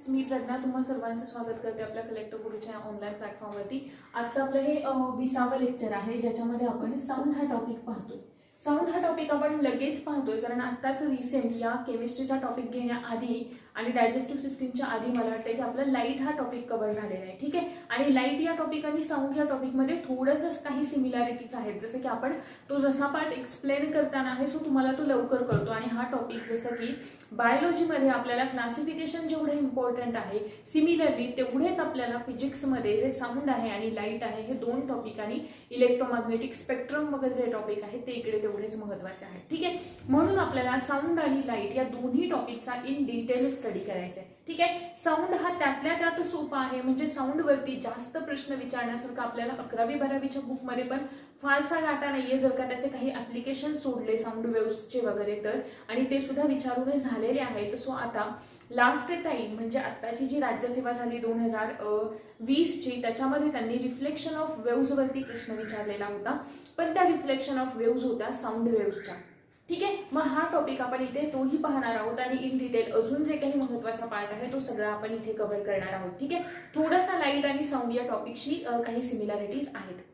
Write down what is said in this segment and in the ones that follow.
मी प्रज्ञा तुम्हा सर्वांचं स्वागत करते आपल्या कलेक्टिव्ह गुरुच्या ऑनलाईन प्लॅटफॉर्मवरती। आजचं आपलं हे 20वां लेक्चर आहे ज्याच्यामध्ये आपण साऊंड हा टॉपिक पाहतोय। साऊंड हा टॉपिक आपण लगेच पाहतोय कारण आत्ताच रिसेंट या केमिस्ट्रीचा टॉपिक घेण्याआधी आणि डायजेस्टिव्ह सिस्टीमच्या आधी मला वाटतं की आपला लाईट हा टॉपिक कव्हर झालेला आहे, ठीक आहे। आणि लाईट या टॉपिक आणि साऊंड या टॉपिकमध्ये थोडंसं काही सिमिलॅरिटीज आहेत, जसं की आपण तो जसा पार्ट एक्सप्लेन करताना आहे सो तुम्हाला तो लवकर कळतो। आणि हा टॉपिक जसं की बायोलॉजीमध्ये आपल्याला क्लासिफिकेशन जेवढे इम्पॉर्टंट आहे, सिमिलरली तेवढेच आपल्याला फिजिक्समध्ये जे साऊंड आहे आणि लाईट आहे हे दोन टॉपिक आणि इलेक्ट्रोमॅग्नेटिक स्पेक्ट्रम वगैरे जे टॉपिक आहे ते इकडे तेवढेच महत्त्वाचे आहेत, ठीक आहे। म्हणून आपल्याला साऊंड आणि लाईट या दोन्ही टॉपिकचा इन डिटेल स्टडी करायचा आहे, ठीक आहे। साऊंड हा त्यातल्या त्यात सोपा आहे, म्हणजे साऊंड वरती जास्त प्रश्न विचारण्यासारखं आपल्याला 11वी-12वीच्या बुकमध्ये पण फारसा डाटा नाहीये, जर का त्याचे काही ऍप्लिकेशन सोडले साऊंड वेव्सचे वगैरे तर, आणि ते सुद्धा विचारून झालेले आहेत। सो आता लास्ट टाइम म्हणजे आत्ताची जी राज्यसेवा झाली 2020ची, त्याच्यामध्ये त्यांनी रिफ्लेक्शन ऑफ वेव्स वरती प्रश्न विचारलेला होता, पण त्या रिफ्लेक्शन ऑफ वेव्स होत्या साऊंड वेव्सच्या, ठीक आहे। मग हा टॉपिक आपण इथे तोही पाहणार आहोत आणि इन डिटेल अजून जे काही महत्त्वाचा पार्ट आहे तो सगळा आपण इथे कव्हर करणार आहोत, ठीक आहे। थोडासा लाईट आणि साऊंड या टॉपिकशी काही सिमिलॅरिटीज आहेत।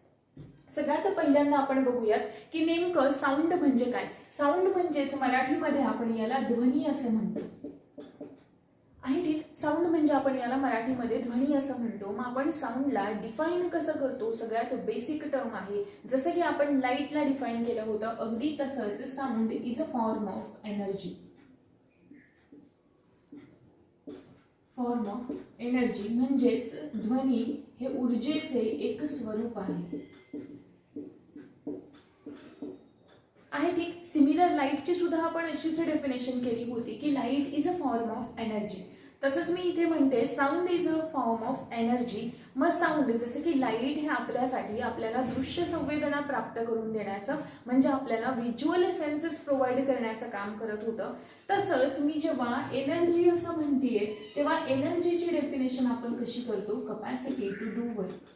सगळ्यात पहिल्यांदा आपण बघूयात की नेमकं साऊंड म्हणजे काय। साऊंड म्हणजेच मराठीमध्ये आपण याला ध्वनी असं म्हणतो आहे, ठीक। साऊंड म्हणजे आपण याला मराठीमध्ये ध्वनी असं म्हणतो। मग आपण साऊंडला डिफाईन कसं करतो, सगळ्यात बेसिक टर्म आहे, जसं की आपण लाईटला डिफाईन केलं होतं अगदी तसंच sound is a form of energy. Form of energy म्हणजेच ध्वनी हे ऊर्जेचे एक स्वरूप आहे, ठीक। सिमिलर लाईटची सुद्धा आपण अशीच डेफिनेशन केली होती की light is a form of energy. तसंच मी इथे म्हणते sound is a form of energy. मग साऊंड जसं की लाईट हे आपल्यासाठी आपल्याला दृश्य संवेदना प्राप्त करून देण्याचं म्हणजे आपल्याला व्हिज्युअल सेन्सेस प्रोव्हाइड करण्याचं काम करत होतं, तसंच मी जेव्हा एनर्जी असं म्हणतेय तेव्हा एनर्जीची डेफिनेशन आपण कशी करतो, कपॅसिटी टू डू वर्क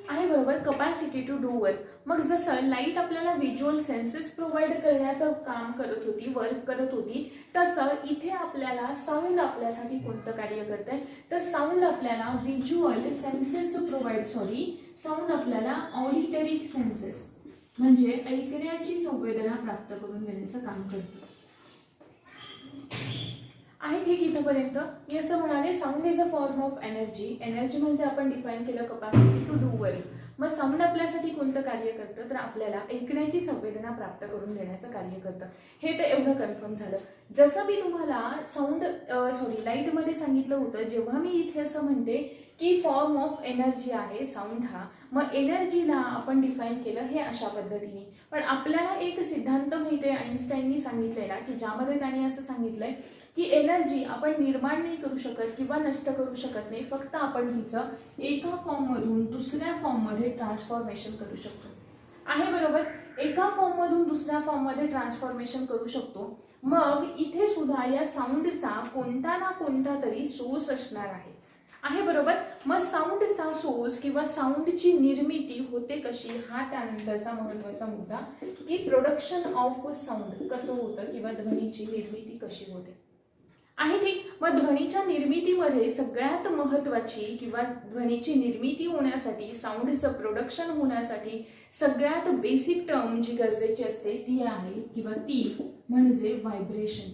आहे, बरोबर, कपॅसिटी टू डू वर्क। मग जसं लाईट आपल्याला व्हिज्युअल सेन्सेस प्रोव्हाइड करण्याचं काम करत होती, वर्क करत होती, तसं इथे आपल्याला साऊंड आपल्यासाठी कोणतं कार्य करतंय, तर साऊंड आपल्याला व्हिज्युअल सेन्सेस साऊंड आपल्याला ऑडिटरी सेन्सेस म्हणजे ऐकण्याची संवेदना प्राप्त करून देण्याचं काम करतं आहे, ठीक। इथपर्यंत मी असं म्हणाले sound is a form of energy. Energy म्हणजे आपण डिफाईन केलं कपॅसिटी टू डू वर्क। मग साऊंड आपल्यासाठी कोणतं कार्य करतं, तर आपल्याला ऐकण्याची संवेदना प्राप्त करून देण्याचं कार्य करतं। हे तर एवढं कन्फर्म झालं। जसं मी तुम्हाला लाईटमध्ये सांगितलं होतं, जेव्हा मी इथे असं म्हणते की फॉर्म ऑफ एनर्जी आहे साऊंड हा, मग एनर्जीला आपण डिफाईन केलं हे अशा पद्धतीने। पण आपल्याला एक सिद्धांत माहिती आहे आईन्स्टाईननी सांगितलेला, की ज्यामध्ये त्यांनी असं सांगितलंय की एनर्जी आपण निर्माण नाही करू शकत किंवा नष्ट करू शकत नाही, फक्त आपण तिचं एका फॉर्म मधून दुसऱ्या फॉर्म मध्ये ट्रान्सफॉर्मेशन करू शकतो आहे, बरोबर। एका फॉर्म मधून दुसऱ्या फॉर्म मध्ये ट्रान्सफॉर्मेशन करू शकतो। मग इथे सुद्धा या साऊंडचा कोणता ना कोणता तरी सोर्स असणार आहे, बरोबर। मग साऊंडचा सोर्स किंवा साऊंडची निर्मिती होते कशी, हा त्यानंतरचा महत्त्वाचा मुद्दा, की प्रोडक्शन ऑफ साऊंड कसं होतं किंवा ध्वनीची निर्मिती कशी होते आहे, ठीक। मग ध्वनीच्या निर्मितीमध्ये सगळ्यात महत्त्वाची किंवा ध्वनीची निर्मिती होण्यासाठी, साऊंडचं प्रोडक्शन होण्यासाठी सगळ्यात बेसिक टर्म जी गरजेची असते ती आहे किंवा ती म्हणजे व्हायब्रेशन।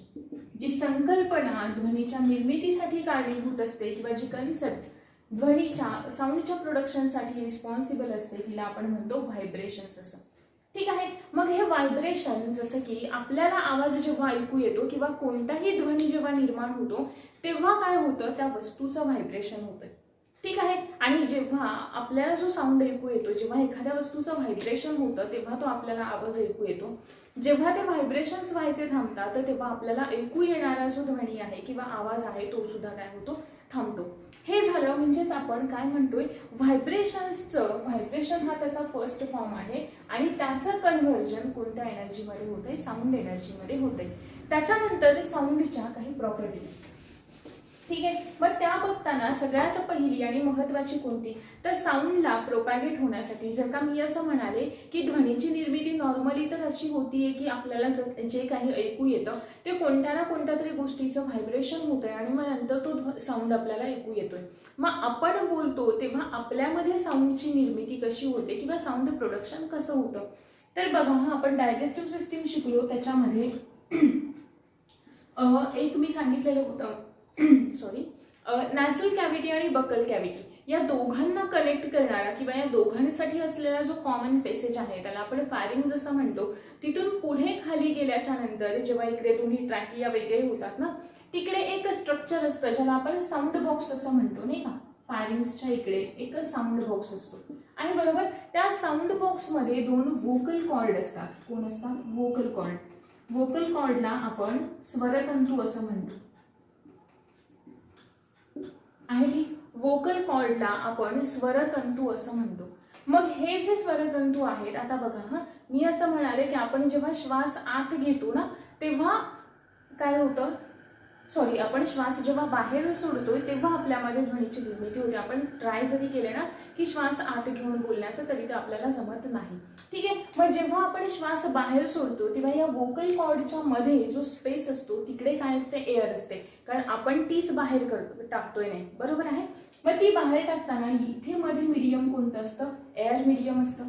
जी संकल्पना ध्वनीच्या निर्मितीसाठी कारणीभूत असते किंवा जी कन्सेप्ट ध्वनीच्या साऊंडच्या प्रोडक्शनसाठी रिस्पॉन्सिबल असते तिला आपण म्हणतो व्हायब्रेशन्स असं, ठीक आहे। मग हे व्हायब्रेशन जसं की आपल्याला आवाज जेव्हा ऐकू येतो किंवा कोणताही ध्वनी जेव्हा निर्माण होतो तेव्हा काय होतं, त्या वस्तूचं व्हायब्रेशन होतं, ठीक आहे। आणि जेव्हा आपल्याला जो साऊंड ऐकू येतो, जेव्हा एखाद्या वस्तूचं व्हायब्रेशन होतं तेव्हा तो आपल्याला आवाज ऐकू येतो। जेव्हा ते व्हायब्रेशन्स व्हायचे थांबतात तर तेव्हा आपल्याला ऐकू येणारा जो ध्वनी आहे किंवा आवाज आहे तो सुद्धा काय होतो, थांबतो। हे झालं म्हणजेच आपण काय म्हणतोय, व्हायब्रेशन हा त्याचा फर्स्ट फॉर्म आहे आणि त्याचं कन्व्हर्जन कोणत्या एनर्जीमध्ये होतंय, साऊंड एनर्जीमध्ये होतंय। त्याच्यानंतर साऊंडच्या काही प्रॉपर्टीज, ठीक आहे. मग त्या बघताना सगळ्यात पहिली आणि महत्वाची कोणती, तर साऊंडला प्रोपॅगेट होण्यासाठी जर का मी असं म्हणाले की ध्वनीची निर्मिती नॉर्मली तर अशी होतीये की आपल्याला जे काही ऐकू येतं ते कोणत्या ना कोणत्या तरी गोष्टीचं व्हायब्रेशन होत आहे आणि मग नंतर तो साऊंड आपल्याला ऐकू येतोय. मग आपण बोलतो तेव्हा आपल्यामध्ये साऊंडची निर्मिती कशी होते किंवा साऊंड प्रोडक्शन कसं होतं, तर बघा आपण डायजेस्टिव्ह सिस्टीम शिकलो, त्याच्यामध्ये एक मी सांगितलेलं होतं सॉरी नॅसल कॅव्हिटी आणि बकल कॅव्हिटी या दोघांना कनेक्ट करणारा किंवा या दोघांसाठी असलेला जो कॉमन पॅसेज आहे त्याला आपण फॅरिंग्ज असं म्हणतो. तिथून पुढे खाली गेल्याच्या नंतर जेव्हा इकडे दोन्ही ट्रॅकिया वेगळे होतात ना, तिकडे एक स्ट्रक्चर असतं ज्याला आपण साऊंड बॉक्स असं म्हणतो नाही का. फॅरिंग्सच्या इकडे एक साऊंड बॉक्स असतो आणि बरोबर त्या साऊंड बॉक्समध्ये दोन व्होकल कॉर्ड असतात. कोण असतात? Vocal cord. व्होकल कॉर्डला आपण स्वरतंतू असं म्हणतो आहे की. व्होकल कॉर्डला आपण स्वरतंतू असं म्हणतो. मग हे जे स्वरतंतू आहेत, आता बघा मी असं म्हणाले की आपण जेव्हा श्वास आत घेतो ना तेव्हा काय होतं, सॉरी आपण श्वास जेव्हा बाहेर सोडतोय तेव्हा आपल्यामध्ये ध्वनीची निर्मिती होते. आपण ट्राय जरी केले ना की श्वास आत घेऊन बोलण्याचं तरी ते आपल्याला जमत नाही. ठीक आहे. मग जेव्हा आपण श्वास बाहेर सोडतो तेव्हा या व्होकल कॉर्डच्या मध्ये जो स्पेस असतो तिकडे काय असते, एअर असते, कारण आपण तीच बाहेर टाकतोय नाही, बरोबर आहे. मग ती बाहेर टाकताना इथे मध्ये मीडियम कोणतं असतं, एअर मीडियम असतं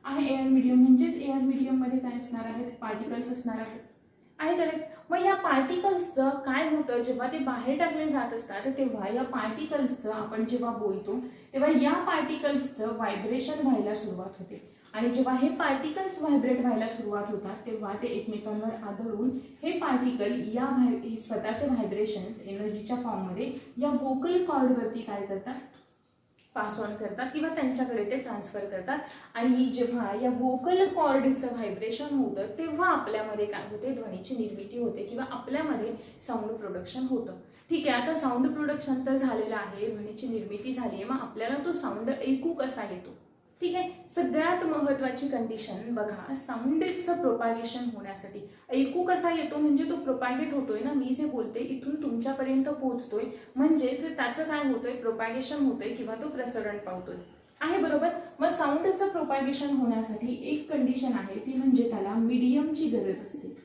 आहे. एअर मीडियम म्हणजेच एअर मीडियम मध्ये काय असणार आहेत, पार्टिकल्स असणार आहेत आहे करेक्ट. मग या पार्टिकल्सचं काय होतं, जेव्हा ते बाहेर टाकले जात असतात तेव्हा या पार्टिकल्सचं आपण जेव्हा बोलतो तेव्हा या पार्टिकल्सचं व्हायब्रेशन व्हायला सुरुवात होते आणि जेव्हा हे पार्टिकल्स व्हायब्रेट व्हायला सुरुवात होतात तेव्हा ते एकमेकांवर आदळून हे पार्टिकल या स्वतःचे व्हायब्रेशन्स एनर्जीच्या फॉर्ममध्ये या व्होकल कॉर्डवरती काय करतात, पास ऑन करतात किंवा त्यांच्याकडे ते ट्रान्सफर करतात. आणि जेव्हा या व्होकल कॉर्डचं व्हायब्रेशन होतं तेव्हा आपल्यामध्ये काय होते, ध्वनीची निर्मिती होते किंवा आपल्यामध्ये साऊंड प्रोडक्शन होतं. ठीक आहे. आता साऊंड प्रोडक्शन तर झालेलं आहे, ध्वनीची निर्मिती झाली आहे, मग आपल्याला तो साऊंड ऐकू कसा येतो. ठीक आहे. सगळ्यात महत्वाची कंडिशन बघा, साऊंडचं प्रोपागेशन होण्यासाठी ऐकू कसा येतो म्हणजे तो प्रोपॅगेट होतोय ना, मी जे बोलते इथून तुमच्यापर्यंत पोहोचतोय म्हणजेच त्याचं काय होतंय, प्रोपॅगेशन होतंय किंवा तो प्रसरण पावतोय आहे, बरोबर. मग साऊंडचं प्रोपॅगेशन होण्यासाठी एक कंडिशन आहे ती म्हणजे त्याला मीडियमची गरज असते.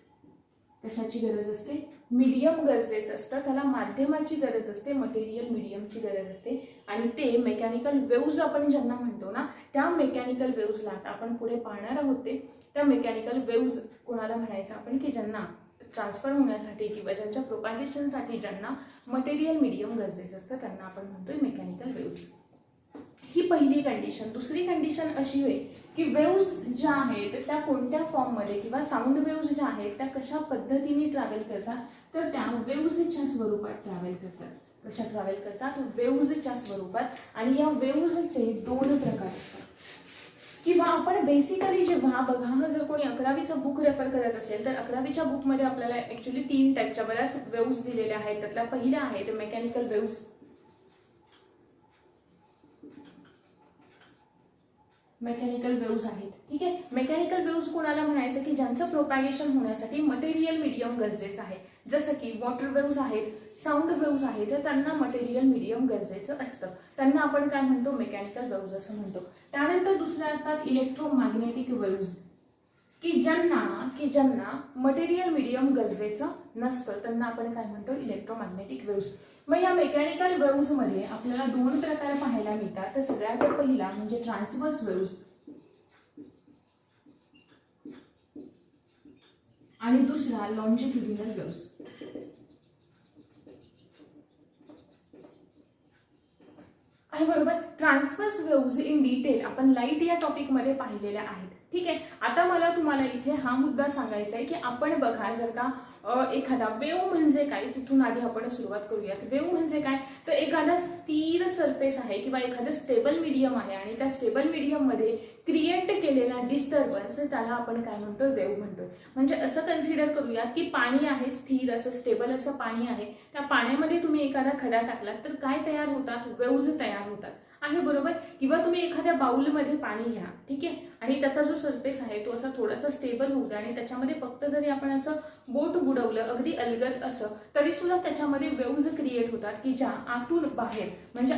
कशाची गरज असते, मीडियम गरजेचं असतं, त्याला माध्यमाची गरज असते, मटेरियल मीडियमची गरज असते. आणि ते मेकॅनिकल वेव्ज आपण ज्यांना म्हणतो ना त्या मेकॅनिकल वेव्जला आपण पुढे पाहणार आहोत. त्या मेकॅनिकल वेव्ज कोणाला म्हणायचं आपण, की ज्यांना ट्रान्सफर होण्यासाठी किंवा ज्यांच्या प्रोपॅगेशनसाठी ज्यांना मटेरियल मीडियम गरजेचं असतं त्यांना आपण म्हणतोय मेकॅनिकल वेव्ज. ही पहिली कंडिशन. दुसरी कंडिशन अशी होईल की वेव्ज ज्या आहेत त्या कोणत्या फॉर्ममध्ये किंवा साऊंड वेव्ज ज्या आहेत त्या कशा पद्धतीने ट्रॅव्हल करतात, तर त्या वेव्जच्या स्वरूपात ट्रॅव्हल करतात. कशा ट्रॅव्हल करतात, वेव्जच्या स्वरूपात. आणि या वेव्जचे दोन प्रकार असतात किंवा आपण बेसिकली जेव्हा बघा, जर कोणी 11वीचं बुक रेफर करत असेल तर 11वीच्या बुकमध्ये आपल्याला ऍक्च्युली 3 टाईपच्या बऱ्याच वेव्ज दिलेल्या आहेत. त्यातल्या पहिल्या आहेत मेकॅनिकल वेव्ज. मेकॅनिकल वेव्ज आहेत. ठीक आहे. मेकॅनिकल वेव्ज कोणाला म्हणायचं, की ज्यांचं प्रोपॅगेशन होण्यासाठी मटेरियल मीडियम गरजेचं आहे. जसं की वॉटर वेव्ज आहेत, साऊंड वेव्ज आहेत, तर त्यांना मटेरियल मीडियम गरजेचं असतं. त्यांना आपण काय म्हणतो, मेकॅनिकल वेव्ज असं म्हणतो. त्यानंतर दुसऱ्या असतात इलेक्ट्रोमॅग्नेटिक वेव्ज, की ज्यांना मटेरियल मीडियम गरजेचं नसतं, त्यांना आपण काय म्हणतो, इलेक्ट्रोमॅग्नेटिक वेव्ज. मग या मेकॅनिकल वेव्ज मध्ये आपल्याला दोन प्रकार पाहायला मिळतात. तर सगळ्यात पहिला म्हणजे ट्रान्सव्हर्स वेव्ज आणि दुसरा लॉन्जिट्युडिनल वेव्ज. आहे बरोबर. ट्रान्सव्हर्स वेव्ज इन डिटेल आपण लाईट या टॉपिक मध्ये पाहिलेल्या आहेत. ठीक आहे. आता मला तुम्हाला इथे हा मुद्दा सांगायचा आहे की आपण बघा, जर का एखादा वेव्ह म्हणजे काय, तिथून आधी आपण सुरुवात करूयात. वेव्ह म्हणजे काय, तर एखादा स्थिर सरफेस आहे किंवा एखादं स्टेबल मीडियम आहे आणि त्या स्टेबल मीडियम मध्ये क्रिएट केलेला डिस्टर्बन्स त्याला आपण काय म्हणतो, वेव्ह म्हणतो. म्हणजे असं कन्सिडर करूयात की पाणी आहे, स्थिर असं स्टेबल असं पाणी आहे. त्या पाण्यामध्ये तुम्ही एखादा खडा टाकलात तर काय तयार होतात, वेव्ज तयार होतात. आहे बरोबर. किंवा तुम्ही एखाद्या बाउलमध्ये पाणी घ्या, ठीक आहे, आणि त्याचा जो सरफेस आहे तो असा थोडासा स्टेबल होऊ द्या आणि त्याच्यामध्ये फक्त जरी आपण असं बोट बुडवलं अगदी अलगद असं तरी सुद्धा त्याच्यामध्ये वेव्ज क्रिएट होतात की ज्या आतून बाहेर म्हणजे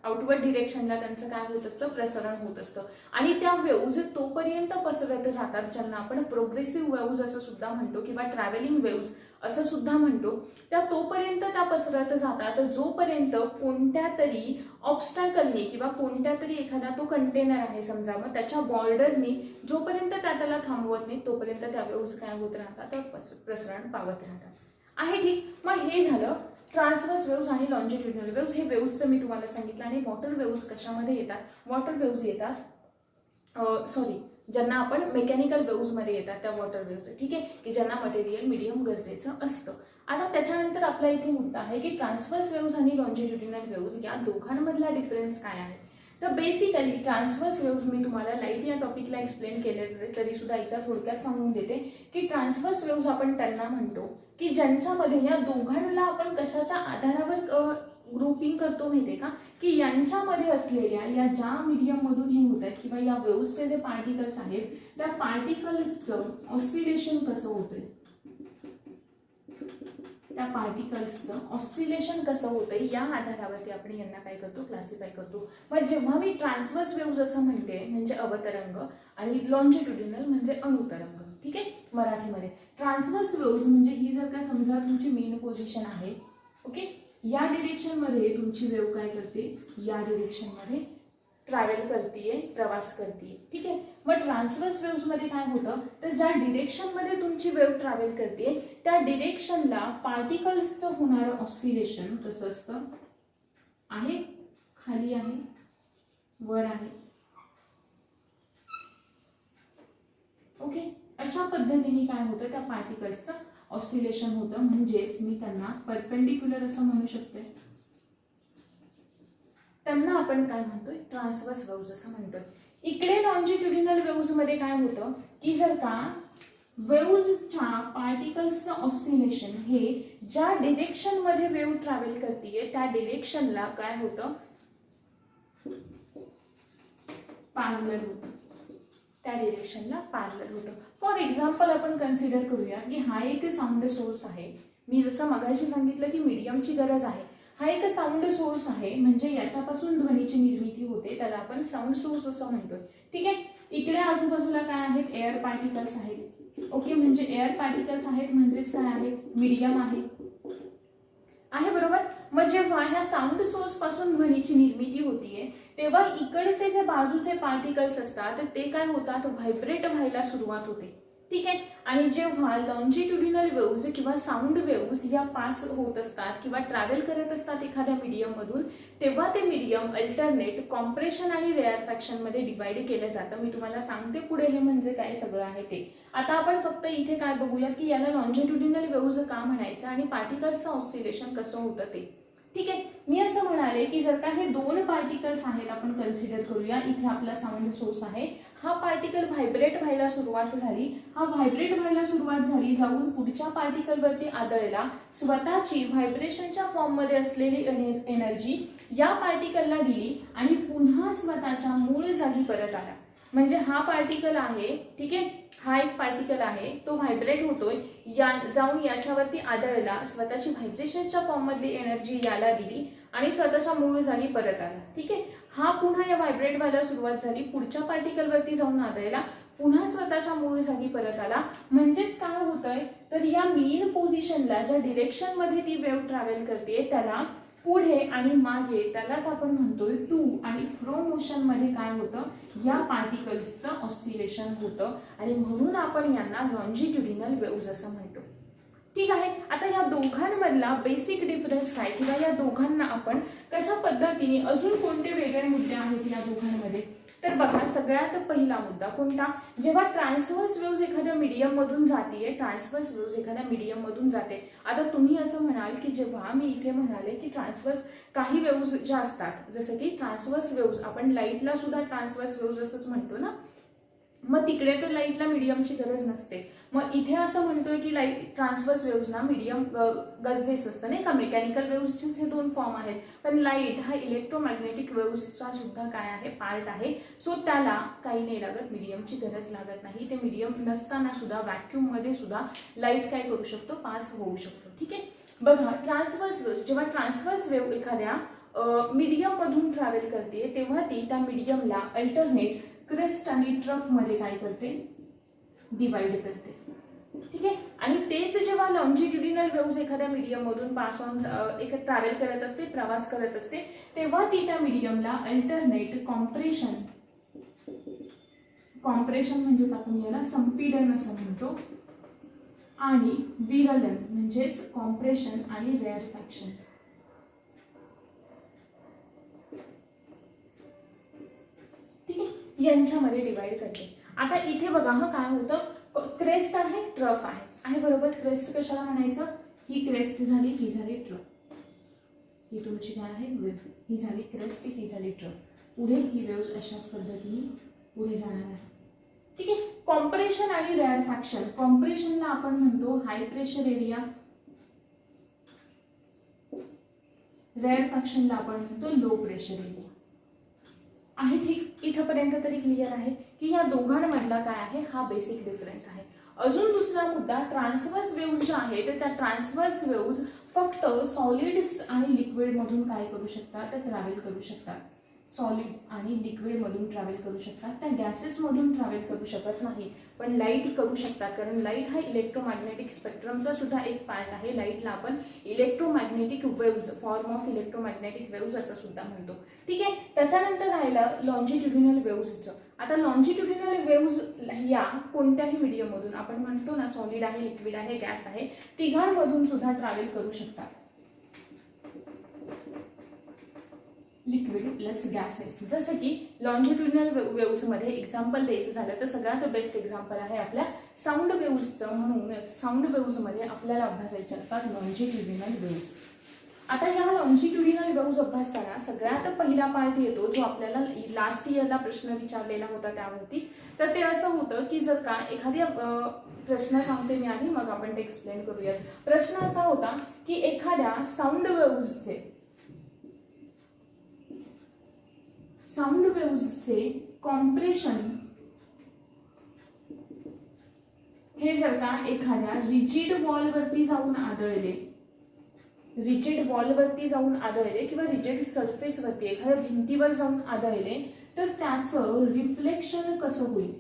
आउटवर्ड डिरेक्शनला त्यांचं काय होत असतं, प्रसरण होत असतं. आणि त्या वेव्ज तोपर्यंत पसरत जातात ज्यांना आपण प्रोग्रेसिव्ह वेव्ज असं सुद्धा म्हणतो किंवा ट्रॅव्हलिंग वेव्ज असं सुद्धा म्हणतो. त्या तोपर्यंत त्या पसरत जातात जोपर्यंत कोणत्या तरी ऑब्स्टॅकलनी किंवा कोणत्या तरी एखादा तो कंटेनर आहे समजा, मग त्याच्या बॉर्डरनी जोपर्यंत त्याला थांबवत नाही तोपर्यंत त्या वेव्ज काय होत राहतात, प्रसरण पावत राहतात. आहे ठीक. मग हे झालं ट्रान्सव्हर्स वेव्ज आणि लॉन्जिट्युडिनल वेव्ज. हे वेव्जचं मी तुम्हाला सांगितलं. आणि वॉटर वेव्ज कशामध्ये येतात, वॉटर वेव्ज येतात ज्यांना आपण मेकॅनिकल वेव्ज मध्ये येतात त्या वॉटर वेव्ज, ठीक आहे, की ज्यांना मटेरियल मीडियम गरजेचं असतं. आता त्याच्यानंतर आपला इथे मुद्दा आहे की ट्रान्सव्हर्स वेव्ज आणि लॉन्जिट्युडिनल वेव्ज या दोघांमधला डिफरन्स काय आहे. तर बेसिकली ट्रान्सव्हर्स वेव्ज मी तुम्हाला लाईट या टॉपिकला एक्सप्लेन केले तरी सुद्धा एकदा थोडक्यात सांगून देते की ट्रान्सव्हर्स वेव्ज आपण त्यांना म्हणतो की ज्यांच्यामध्ये या दोघांना आपण कशाच्या आधारावर ग्रुपिंग करतो माहितीये का, की यांच्यामध्ये असलेल्या या ज्या मीडियम मधून हे होत आहेत किंवा या वेव्सचे जे पार्टिकल्स आहेत त्या पार्टिकल्सचं ऑसिलेशन कसं होतंय, त्या पार्टिकल्सचं ऑसिलेशन कसं होतंय या आधारावरती आपण यांना काय करतो, क्लासिफाय करतो. मग जेव्हा मी ट्रान्सव्हर्स वेव्ज असं म्हणते म्हणजे अवतरंग आणि लॉन्जिट्युडिनल म्हणजे अनुतरंग, ठीक आहे. मराठीमध्ये ट्रान्सव्हर्स वेव्ज म्हणजे ही जर का समजा तुमची मेन पोझिशन आहे, ओके, या डिरेक्शन मध्ये तुमची वेव्ह काय करते, या डिरेक्शन मध्ये ट्रॅव्हल करतीये, प्रवास करतीये, ठीक आहे. मग ट्रान्सव्हर्स वेव्स मध्ये काय होतं तर ज्या डिरेक्शन मध्ये तुमची वेव्ह ट्रॅव्हल करते त्या डिरेक्शनला पार्टिकल्सचं होणारं ऑसिलेशन कसं असतं, आहे खाली आहे वर आहे, ओके. अशा पद्धतीने काय होतं त्या पार्टिकल्सचं ऑसिलेशन होतं. म्हणजेच मी त्यांना परपेंडिक्युलर असं म्हणू शकते. त्यांना आपण काय म्हणतोय, ट्रान्सव्हर्स वेव्ज असं म्हणतोय. इकडे लॉन्जिट्युडिनल वेव्ज मध्ये काय होतं की जर का वेव्जच्या पार्टिकल्सचं ऑसिलेशन हे ज्या डिरेक्शन मध्ये वेव्ह ट्रॅव्हल करतीये त्या डिरेक्शनला काय होतं, पॅरलल होतं, त्या डिरेक्शनला पॅरलल होतं. फॉर एक्झाम्पल आपण कन्सिडर करूया की हा एक साऊंड सोर्स आहे. मी जसं मगाशी सांगितलं की मीडियमची गरज आहे. हा एक साऊंड सोर्स आहे म्हणजे याच्यापासून ध्वनीची निर्मिती होते, त्याला आपण साऊंड सोर्स असं म्हणतोय, ठीक आहे. इकडे आजूबाजूला काय आहेत, एअर पार्टिकल्स आहेत, ओके. म्हणजे एअर पार्टिकल्स आहेत म्हणजेच काय आहे, मीडियम आहे बरोबर. मग जेव्हा ह्या साऊंड सोर्स पासून ध्वनीची निर्मिती होतीये तेव्हा इकडचे जे बाजूचे पार्टिकल्स असतात ते काय होतात, व्हायब्रेट व्हायला सुरुवात होते, ठीक आहे. आणि जेव्हा लॉन्जिट्युडिनल वेव्ज किंवा साऊंड वेव्ज या पास होत असतात किंवा ट्रॅव्हल करत असतात एखाद्या मीडियम मधून तेव्हा ते मीडियम अल्टरनेट कॉम्प्रेशन आणि रेअरफॅक्शन मध्ये डिवाइड केलं जातं. मी तुम्हाला सांगते पुढे हे म्हणजे काय सगळं आहे ते. आता आपण फक्त इथे काय बघूया की याला लॉन्जिट्युडिनल वेव्ज का म्हणायचं आणि पार्टिकल्सचं ऑसिलेशन कसं होतं ते, ठीक आहे. मी असं म्हणाले की जर का हे दोन पार्टिकल्स आहेत आपण कन्सिडर करूया. इथे आपला साऊंड सोर्स आहे, हा पार्टिकल व्हायब्रेट व्हायला सुरुवात झाली, हा व्हायब्रेट व्हायला सुरुवात झाली जाऊन पुढच्या पार्टिकल वरती आदळला, स्वतःची व्हायब्रेशनच्या फॉर्म मध्ये असलेली एनर्जी या पार्टिकलला दिली आणि पुन्हा स्वतःच्या मूळ जागी परत आला. म्हणजे हा पार्टिकल आहे, ठीक आहे, हा एक पार्टिकल आहे, तो व्हायब्रेट होतोय, जाऊन याच्यावरती आदळला, स्वतःची व्हायब्रेशनच्या फॉर्म मधली एनर्जी याला दिली आणि स्वतःच्या मूळ जागी परत आला, ठीक आहे. हा पुन्हा या व्हायब्रेट व्हायला सुरुवात झाली, पुढच्या पार्टिकल वरती जाऊन आदळला, पुन्हा स्वतःच्या मूळ जागी परत आला. म्हणजेच काय होतंय तर या मेन पोझिशनला ज्या डिरेक्शन मध्ये ती वेव्ह ट्रॅव्हल करते त्याला पुढे आणि मागे त्यालाच आपण म्हणतोय टू आणि फ्रो मोशन मध्ये काय होतं, या पार्टिकल्सचं ऑसिलेशन होतं आणि म्हणून आपण यांना लॉन्जिट्युडिनल वेव्ज असं म्हणतो, ठीक आहे. आता या दोघांमधला बेसिक डिफरन्स काय किंवा या दोघांना आपण कशा पद्धतीने अजून कोणते वेगळे मुद्दे आहेत या दोघांमध्ये, तर बघा सगळ्यात पहिला मुद्दा कोणता, जेव्हा ट्रान्सव्हर्स वेव्ज एखाद्या मीडियम मधून जाते, ट्रान्सव्हर्स वेव्ज एखाद्या मीडियम मधून जाते. आता तुम्ही असं म्हणाल की जेव्हा मी इथे म्हणाले की ट्रान्सव्हर्स काही वेव्ज ज्या असतात जसं की ट्रान्सव्हर्स वेव्ज आपण लाईटला सुद्धा ट्रान्सव्हर्स वेव्ज असंच म्हणतो ना, मग तिकडे तर लाईटला मीडियमची गरज नसते. मग इथे असं म्हणतोय की लाईट ट्रान्सव्हर्स वेव्ज ना मीडियम गरजेचं असतं नाही का. मेकॅनिकल वेव्सचेच हे दोन फॉर्म आहेत, पण लाईट हा इलेक्ट्रोमॅग्नेटिक वेव्सचा सुद्धा काय आहे, पार्ट आहे. सो त्याला काही नाही लागत, मीडियमची गरज लागत नाही. ते मीडियम नसताना सुद्धा व्हॅक्यूम मध्ये सुद्धा लाईट काय करू शकतो, पास होऊ शकतो. ठीक आहे. बघा ट्रान्सव्हर्स वेव्स, जेव्हा ट्रान्सव्हर्स वेव्ह एखाद्या मीडियम मधून ट्रॅव्हल करते तेव्हा ती त्या मीडियमला अल्टरनेट क्रेस्ट आणि ट्रफ मध्ये काय करते, डिवाइड करते. ठीक आहे. आणि तेच जेव्हा लॉन्जिट्युडिनल वेव्स एखाद्या मीडियम मधून पास ऑन एक ट्रॅव्हल करत असते, प्रवास करत असते, तेव्हा ती त्या मीडियमला अल्टरनेट कॉम्प्रेशन म्हणजेच आपण याला संपीडन असं म्हणतो, आणि विरलन म्हणजेच कॉम्प्रेशन आणि रेअरफॅक्शन, ठीक आहे, यांच्यामध्ये डिवाइड करते. आता इथे बघा हा काय होतं, क्रेस्ट आहे, ट्रफ आहे बरोबर. क्रेस्ट कशाला म्हणायचं, ही क्रेस्ट झाली, ही झाली ट्रफ. ही तुमची काय आहे, वेव्ह, ही झाली क्रेस्ट, ही झाली ट्रफ. पुढे ही वेव्ह अशाच पद्धतीने पुढे जाणार आहे. ठीक आहे. कॉम्प्रेशन आणि रेअरफॅक्शन, कॉम्प्रेशनला आपण म्हणतो हाय प्रेशर एरिया, रेअरफॅक्शनला आपण म्हणतो लो प्रेशर एरिया आहे. ठीक, इथपर्यंत तरी क्लिअर आहे की या दोघांमधला काय आहे, हा बेसिक डिफरन्स आहे. अजून दुसरा मुद्दा, ट्रान्सव्हर्स वेव्स ज्या आहेत त्या ट्रान्सव्हर्स वेव्स फक्त सॉलिड्स आणि लिक्विड मधून काय करू शकतात, तर ट्रॅव्हल करू शकतात. सॉलिड आणि लिक्विड मधून ट्रॅव्हल करू शकतात, त्या गॅसेस मधून ट्रॅव्हल करू शकत नाही. पण लाईट करू शकतात, कारण लाईट हा इलेक्ट्रोमॅग्नेटिक स्पेक्ट्रमचा सुद्धा एक पार्ट आहे. लाईटला आपण electromagnetic waves, form of electromagnetic waves असं सुद्धा म्हणतो. ठीक आहे. त्याच्यानंतर राहिलं लॉन्जिट्युडिनल वेव्सचं. आता लॉन्जिट्युडिनल वेव्ज या कोणत्याही मीडियम मधून, आपण म्हणतो ना सॉलिड आहे, लिक्विड आहे, गॅस आहे, तिघांमधून सुद्धा ट्रॅव्हल करू शकतात. लिक्विड प्लस गॅसेस, जसं की लॉन्जिट्युडिनल वेव्स मध्ये एक्झाम्पल द्यायचं झालं तर सगळ्यात बेस्ट एक्झाम्पल आहे आपल्या साऊंड वेव्सचं. म्हणून साऊंड वेव्स मध्ये आपल्याला अभ्यासायचे असतात लॉन्जिट्युडिनल वेव्स. आता या लॉन्जिट्युडिनल वेव्स अभ्यासताना सगळ्यात पहिला पार्ट येतो जो आपल्याला लास्ट इयरला प्रश्न विचारलेला होता त्यावरती. तर ते असं होतं की जर का एखाद्या प्रश्न सांगते मी आधी, मग आपण ते एक्सप्लेन करूयात. प्रश्न असा होता की एखाद्या साऊंड वेव्सचे कॉम्प्रेशन हे जर का एखाद्या रिजिड वॉलवरती जाऊन आदळले किंवा रिजिड सरफेसवरती एखाद्या भिंतीवर जाऊन आदळले तर त्याचं रिफ्लेक्शन कसं होईल,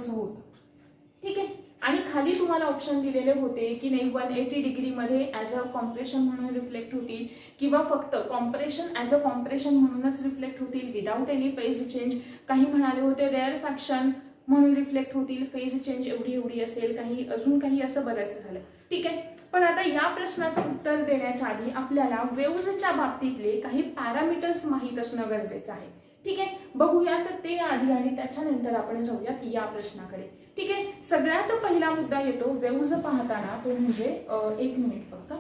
होतं. ठीक आहे. आणि खाली तुम्हाला ऑप्शन दिलेले होते की नाही 180 डिग्री मध्ये ऍज अ कॉम्प्रेशन म्हणून रिफ्लेक्ट होतील, किंवा फक्त कॉम्प्रेशन ऍज अ कॉम्प्रेशन म्हणूनच रिफ्लेक्ट होतील विदाउट एनी फेज चेंज. काही म्हणाले होते रेअरफॅक्शन म्हणून रिफ्लेक्ट होतील, फेज चेंज एवढी असेल, काही अजून काही असं बरंच झालं. ठीक आहे. पण आता या प्रश्नाचं उत्तर देण्याच्या आधी आपल्याला वेव्हजच्या बाबतीतले काही पॅरामीटर्स माहीत असणं गरजेचं आहे. ठीक आहे. बघूयात ते आधी आणि त्याच्यानंतर आपण जाऊयात या प्रश्नाकडे. ठीक आहे. सगळ्यात पहिला मुद्दा येतो वेव्हज पाहताना, तो म्हणजे एक मिनिट फक्त,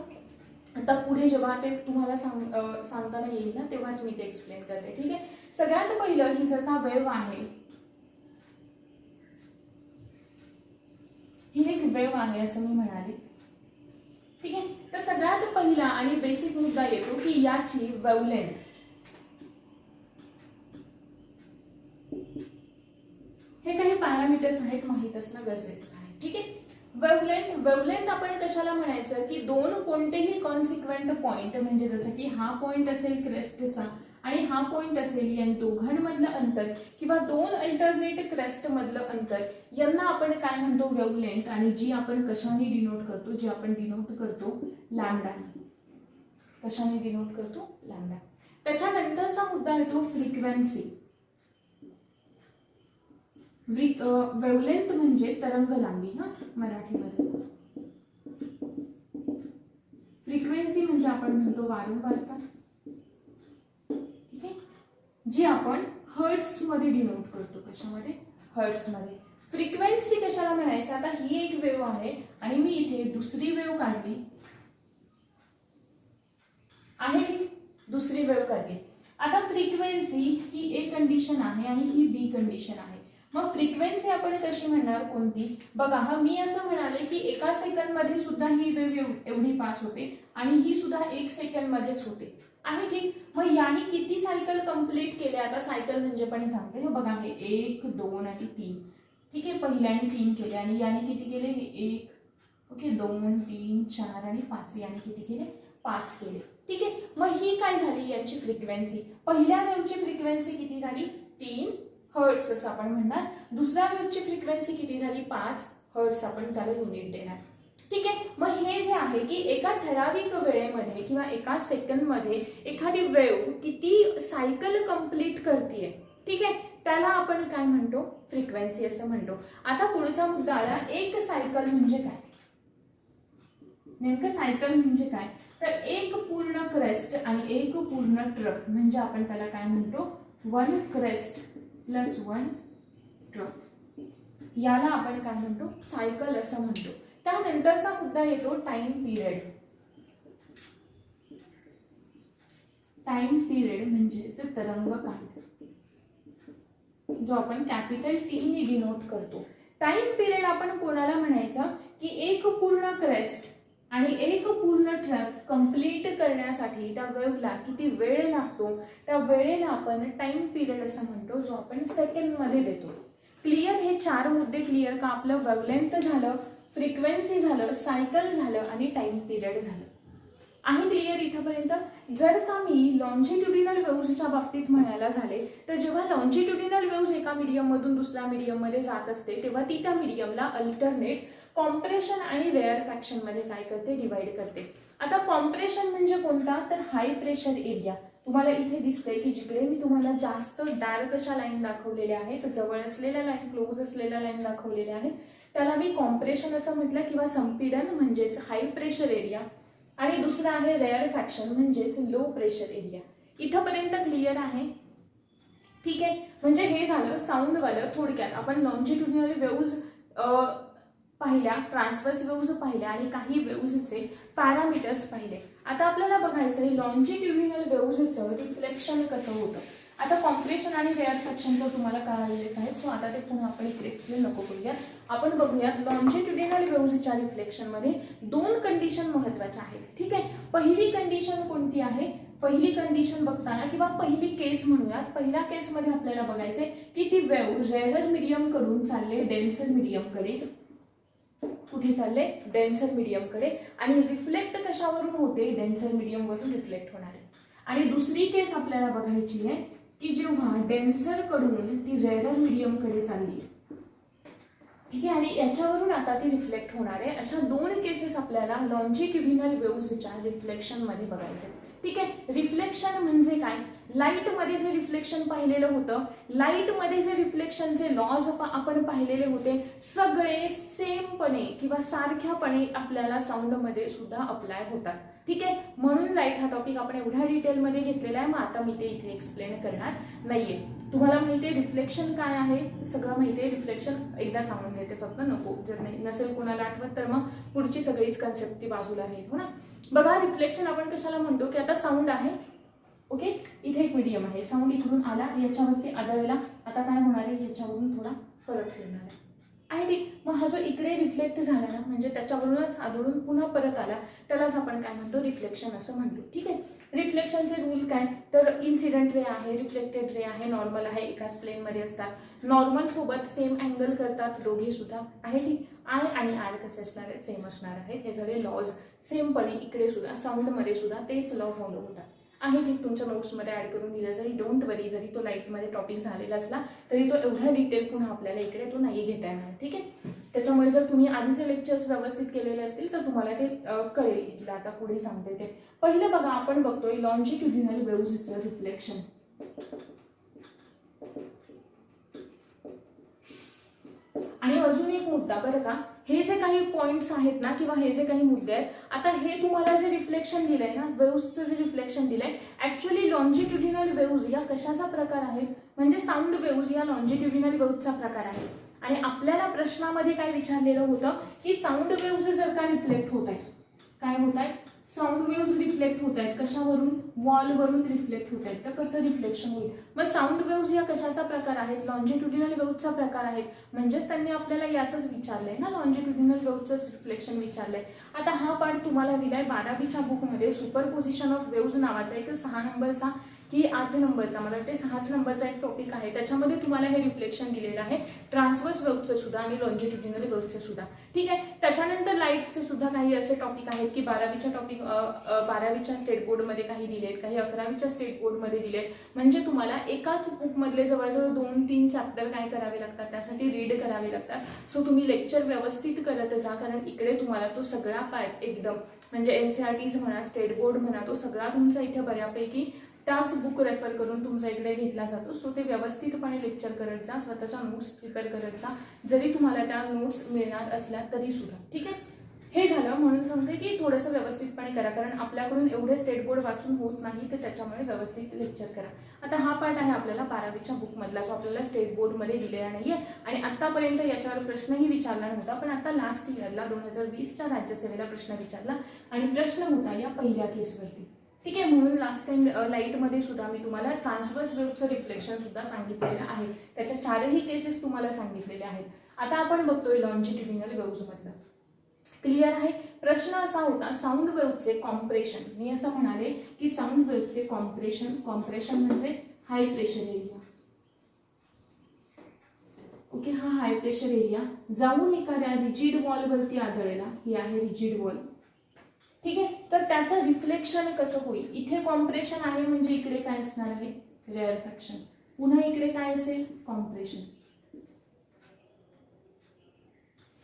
आता पुढे जेव्हा ते तुम्हाला सांगताना येईल ना तेव्हाच मी ते एक्सप्लेन करते. ठीक आहे. सगळ्यात पहिलं ही जर का वेव्ह आहे, ही एक वेव्ह आहे असं मी म्हणाले. ठीक आहे. तर सगळ्यात पहिला आणि बेसिक मुद्दा येतो की याची वेव्हलेंथ, हे काही पॅरामीटर्स आहेत, माहित असणं गरजेचं आहे. ठीक आहे. वेव्हलेंथ आपण कशाला म्हणायचं की दोन कोणतेही कॉन्सिक्वेंट पॉइंट, म्हणजे जसं की हा पॉइंट असेल क्रेस्टचा आणि हा पॉइंट असेल, या दोघांमधलं अंतर किंवा दोन अल्टरनेट क्रेस्ट मधलं अंतर, यांना आपण काय म्हणतो, वेव्हलेंथ. आणि जी आपण कशाने डिनोट करतो, लॅम्बडा. कशाने डिनोट करतो, लॅम्बडा. त्याच्यानंतरचा मुद्दा येतो फ्रिक्वेन्सी. वेव्हलेंथ म्हणजे तरंग लांबी हा मराठीमध्ये. फ्रिक्वेन्सी म्हणजे आपण म्हणतो वारंवारता, ठीक आहे, जी आपण हर्ट्स मध्ये डिनोट करतो. कशामध्ये, हर्ट्स मध्ये. फ्रिक्वेन्सी कशाला म्हणायचं, आता ही एक वेव्ह आहे आणि मी इथे दुसरी वेव्ह काढली आहे. ठीक, दुसरी वेव्ह काढली. आता फ्रिक्वेन्सी ही ए कंडिशन आहे आणि ही बी कंडिशन आहे. मग फ्रिक्वेन्सी आपण कशी म्हणणार कोणती? बघा, हा मी असं म्हणाले की एका सेकंड मध्ये सुद्धा ही वेव्ह एवढी पास होते आणि ही सुद्धा 1 सेकंड मध्येच होते, आहे ठीक. मग याने किती सायकल कंप्लीट केले? आता सायकल म्हणजे पण सांगते. बघा, हे 1 2 आणि 3, ठीक आहे. पहिल्याने 3 केले आणि याने किती केले? हे 1, ओके, 2 3 4 आणि 5, याने किती केले? 5 केले, ठीक आहे. मग ही काय झाली यांची फ्रिक्वेन्सी? पहिल्या वेव्हची फ्रिक्वेन्सी किती झाली? 3 हर्ट्स असं आपण म्हणणार. दुसऱ्या वेव्हची फ्रिक्वेन्सी किती झाली? 5 हर्ट्स आपण त्याला युनिट देणार, ठीक आहे. मग हे जे आहे की एका ठराविक वेळेमध्ये किंवा एका सेकंडमध्ये एखादी वेव्ह किती सायकल कंप्लीट करते, ठीक आहे, त्याला आपण काय म्हणतो? फ्रिक्वेन्सी असं म्हणतो. आता पुढचा मुद्दा आला, एक सायकल म्हणजे काय? नेमकं सायकल म्हणजे काय? तर एक पूर्ण क्रेस्ट आणि एक पूर्ण ट्रफ म्हणजे आपण त्याला काय म्हणतो? 1 क्रेस्ट प्लस 1 ट्रफ, याला आपण काय म्हणतो? सायकल असं म्हणतो. त्यानंतरचा मुद्दा येतो टाइम पिरियड. टाइम पिरियड म्हणजे तरंगकाळ, जो आपण कॅपिटल टी ने डिनोट करतो. टाइम पिरियड आपण कोणाला म्हणायचं की एक पूर्ण क्रेस्ट आणि एक पूर्ण ट्रफ कंप्लीट करण्यासाठी त्या वेव्हला किती वेळ लागतो, त्या वेळेला आपण टाइम पिरियड असं म्हणतो, जो आपण सेकंड मध्ये देतो. क्लिअर? हे 4 मुद्दे क्लिअर का? आपलं वेव्हलेंथ झालं, फ्रिक्वेन्सी झालं, सायकल झालं आणि टाइम पिरियड झालं. आहे क्लिअर इथपर्यंत? जर का मी लॉन्जिट्युडिनल वेव्हच्या बाबतीत म्हणायला झाले तर जेव्हा लॉन्जिट्युडिनल वेव्ह एका मीडियम मधून दुसऱ्या मीडियम मध्ये जात असते तेव्हा ती त्या मीडियमला अल्टरनेट कॉम्प्रेशन आणि रेअरफॅक्शन मध्ये काय करते? डिवाइड करते. आता कॉम्प्रेशन म्हणजे कोणता? तर हाय प्रेशर एरिया. तुम्हाला इथे दिसतंय की जिकडे मी तुम्हाला जास्त डार्क अशा लाईन दाखवलेल्या आहेत, जवळ असलेल्या लाईन, क्लोज असलेल्या लाईन दाखवलेल्या आहेत, त्याला मी कॉम्प्रेशन असं म्हटलं किंवा संपीडन म्हणजेच हाय प्रेशर एरिया. आणि दुसरा आहे रेअरफॅक्शन म्हणजेच लो प्रेशर एरिया. इथपर्यंत क्लिअर आहे? ठीक आहे. म्हणजे हे झालं साऊंड वालं. थोडक्यात आपण लॉन्जिट्युडिनल वेव्हज पाहिल्या, ट्रान्सव्हर्स वेव्हज पाहिल्या आणि काही वेव्हजचे पॅरामीटर्स पाहिले. आता आपल्याला बघायचं आहे लॉन्जिट्युडिनल वेव्हजचं रिफ्लेक्शन कसं होतं. आता कॉम्प्रेशन आणि रेअरफॅक्शन तर तुम्हाला कळालेच आहे, सो आता ते पुन्हा आपण इकडे एक्सप्लेन नको करूयात. आपण बघूयात लॉन्जिट्युडिनल वेव्हजच्या रिफ्लेक्शनमध्ये 2 कंडिशन महत्त्वाच्या आहेत, ठीक आहे. पहिली कंडिशन कोणती आहे? पहिली कंडिशन बघताना किंवा पहिली केस म्हणूयात, पहिल्या केसमध्ये आपल्याला बघायचे की ती वेव्ह रेअर मीडियम कडून चालले डेन्सर मीडियम कडे. कुठे चालले? डेन्सर मीडियम कडे. आणि रिफ्लेक्ट कशावरून होते? डेन्सर मीडियम वरून रिफ्लेक्ट होणार आहे. आणि दुसरी केस आपल्याला बघायची आहे की जेव्हा डेन्सर कडून ती रेअर मीडियम कडे चालली, ठीक आहे, आणि याच्यावरून आता ती रिफ्लेक्ट होणार आहे. अशा 2 केसेस आपल्याला लॉन्जिट्युडिनल वेव्हजच्या रिफ्लेक्शन मध्ये बघायचे, ठीक आहे. रिफ्लेक्शन म्हणजे काय? लाईट मध्ये जे रिफ्लेक्शन पाहिलेलं होतं, लाईट मध्ये जे रिफ्लेक्शनचे लॉज आपण पाहिलेले होते, सगळे सेमपणे किंवा सारख्यापणे आपल्याला साऊंड मध्ये सुद्धा अप्लाय होतात, ठीक आहे. म्हणून लाईट हा टॉपिक आपण एवढ्या डिटेलमध्ये घेतलेला आहे. मग आता मी ते इथे एक्सप्लेन करणार नाहीये. तुम्हाला माहिती आहे रिफ्लेक्शन काय आहे, सगळं माहिती आहे. रिफ्लेक्शन एकदा सांगून देते फक्त, नको जर नाही नसेल कोणाला आठवत तर मग पुढची सगळीच कन्सेप्ट ती बाजूला राहील, हो ना. बघा, रिफ्लेक्शन आपण कशाला म्हणतो की आता साऊंड आहे, ओके, इथे एक मीडियम आहे, साऊंड इकडून आला, याच्यावरती आदळला, आता काय होणार आहे? याच्यावरून थोडा परत फिरणार आहे, ठीक. मग हा जो इकडे रिफ्लेक्ट झाला ना, म्हणजे त्याच्यावरूनच आदळून पुन्हा परत आला, त्यालाच आपण काय म्हणतो? रिफ्लेक्शन असं म्हणतो, ठीक आहे. रिफ्लेक्शनचे रूल काय? तर इन्सिडेंट रे आहे, रिफ्लेक्टेड रे आहे, नॉर्मल आहे, एकाच प्लेन मध्ये असतात. नॉर्मल सोबत सेम अँगल करतात दोघे सुद्धा, आहे ठीक. आय आणि आर कसे असणार आहेत? सेम असणार आहेत. हे सगळे लॉज सेमपणे इकडे सुद्धा साऊंड मध्ये सुद्धा तेच लॉ फॉलो होतात, आहे ठीक. तुमच्या नोट्समध्ये ऍड करून दिलं जरी, डोंट वरी, जरी तो लाईटमध्ये टॉपिक झालेला असला तरी तो एवढा डिटेल पुन्हा आपल्याला इकडे तो नाही घेता येणार, ठीक आहे. त्याच्यामुळे जर तुम्ही आधीचे लेक्चर्स व्यवस्थित केलेले असतील तर तुम्हाला ते कळेल. इथलं आता पुढे सांगते ते. पहिलं बघा, आपण बघतोय लॉन्जिट्युडिनल वेव्हजचं रिफ्लेक्शन. आणि अजून एक मुद्दा बरं का, हे जे काही पॉइंट्स आहेत ना किंवा हे जे काही मुद्दे आहेत, आता हे तुम्हाला जे रिफ्लेक्शन दिलंय ना, वेव्हजचं जे रिफ्लेक्शन दिलंय, ऍक्च्युअली लॉन्जिट्युडिनल वेव्हज या कशाचा प्रकार आहे? म्हणजे साऊंड वेव्हज या लॉन्जिट्युडिनल वेव्हजचा प्रकार आहे. आणि आपल्याला प्रश्नामध्ये काय विचारलेलं होतं की साऊंड वेव्हज जर का रिफ्लेक्ट होत आहे, काय होत आहे? साऊंड वेव्स रिफ्लेक्ट होत आहेत कशावरून, वॉलवरून रिफ्लेक्ट होत आहेत. तर कसं रिफ्लेक्शन होईल? मग साऊंड वेव्स या कशाचा प्रकार आहेत? लॉन्जिट्युडिनल वेव्हचा प्रकार आहेत. म्हणजेच त्यांनी आपल्याला याचंच विचारलंय ना, लॉन्जिट्युडिनल वेव्हचंच रिफ्लेक्शन विचारलंय. आता हा पार्ट तुम्हाला दिलाय 12वीच्या बुकमध्ये, सुपरपोजिशन ऑफ वेव्ज नावाचा एक 6 नंबरचा की 8 नंबरचा, मला वाटते 6 नंबरचा एक टॉपिक आहे. त्याच्यामध्ये तुम्हाला हे रिफ्लेक्शन दिलेलं आहे, ट्रान्सवर्स वेव्हचं सुद्धा आणि लॉन्जिट्युडिनल वेव्हचं सुद्धा. ठीक आहे. त्याच्यानंतर लाईटचे सुद्धा काही असे टॉपिक आहेत की 12वीच्या स्टेट बोर्डमध्ये काही दिलेत, काही 11वीच्या स्टेट बोर्डमध्ये दिलेत. म्हणजे तुम्हाला एकाच बुकमधले जवळजवळ 2-3 चॅप्टर काय करावे लागतात, त्यासाठी रीड करावे लागतात. सो तुम्ही लेक्चर व्यवस्थित करत जा, कारण इकडे तुम्हाला तो सगळा पार्ट एकदम म्हणजे एनसीईआरटीज म्हणा, स्टेट बोर्ड म्हणा, तो सगळा तुमचा इथे बऱ्यापैकी त्याच बुक रेफर करून तुमचा इकडे घेतला जातो. सो ते व्यवस्थितपणे लेक्चर करत जा, स्वतःच्या नोट्स प्रिपेअर करत जा, जरी तुम्हाला त्या नोट्स मिळणार असल्या तरी सुद्धा. ठीक आहे. हे झालं म्हणून सांगते की थोडंसं व्यवस्थितपणे करा, कारण आपल्याकडून एवढे स्टेट बोर्ड वाचून होत नाही, तर त्याच्यामुळे व्यवस्थित लेक्चर करा. आता हा पार्ट आहे आपल्याला 12वीच्या बुकमधला, जो आपल्याला स्टेट बोर्डमध्ये दिलेला नाहीये आणि आतापर्यंत याच्यावर प्रश्नही विचारला नव्हता. पण आता लास्ट इयरला 2020च्या राज्यसेवेला प्रश्न विचारला आणि प्रश्न होता या पहिल्या केसवरती. ठीक आहे. म्हणून लास्ट टाइम लाईटमध्ये सुद्धा मी तुम्हाला ट्रान्सवर्स वेव्हचं रिफ्लेक्शन सुद्धा सांगितलेलं आहे. त्याच्या 4ही केसेस तुम्हाला सांगितलेले आहेत. आता आपण बघतोय लॉन्जिट्युडिनल वेव्हज मधलं. क्लिअर आहे. प्रश्न असा होता साऊंड वेव्हचे कॉम्प्रेशन. मी असं म्हणाले की साऊंड वेव्हचे कॉम्प्रेशन म्हणजे हाय प्रेशर एरिया. ओके, हा हाय प्रेशर एरिया जाऊन एखाद्या रिजिड वॉल वरती आदळेला. ही आहे रिजिड वॉल. ठीक आहे. तर त्याचं रिफ्लेक्शन कसं होईल? इथे कॉम्प्रेशन आहे म्हणजे इकडे काय असणार आहे? रेअरफॅक्शन. पुन्हा इकडे काय असेल? कॉम्प्रेशन.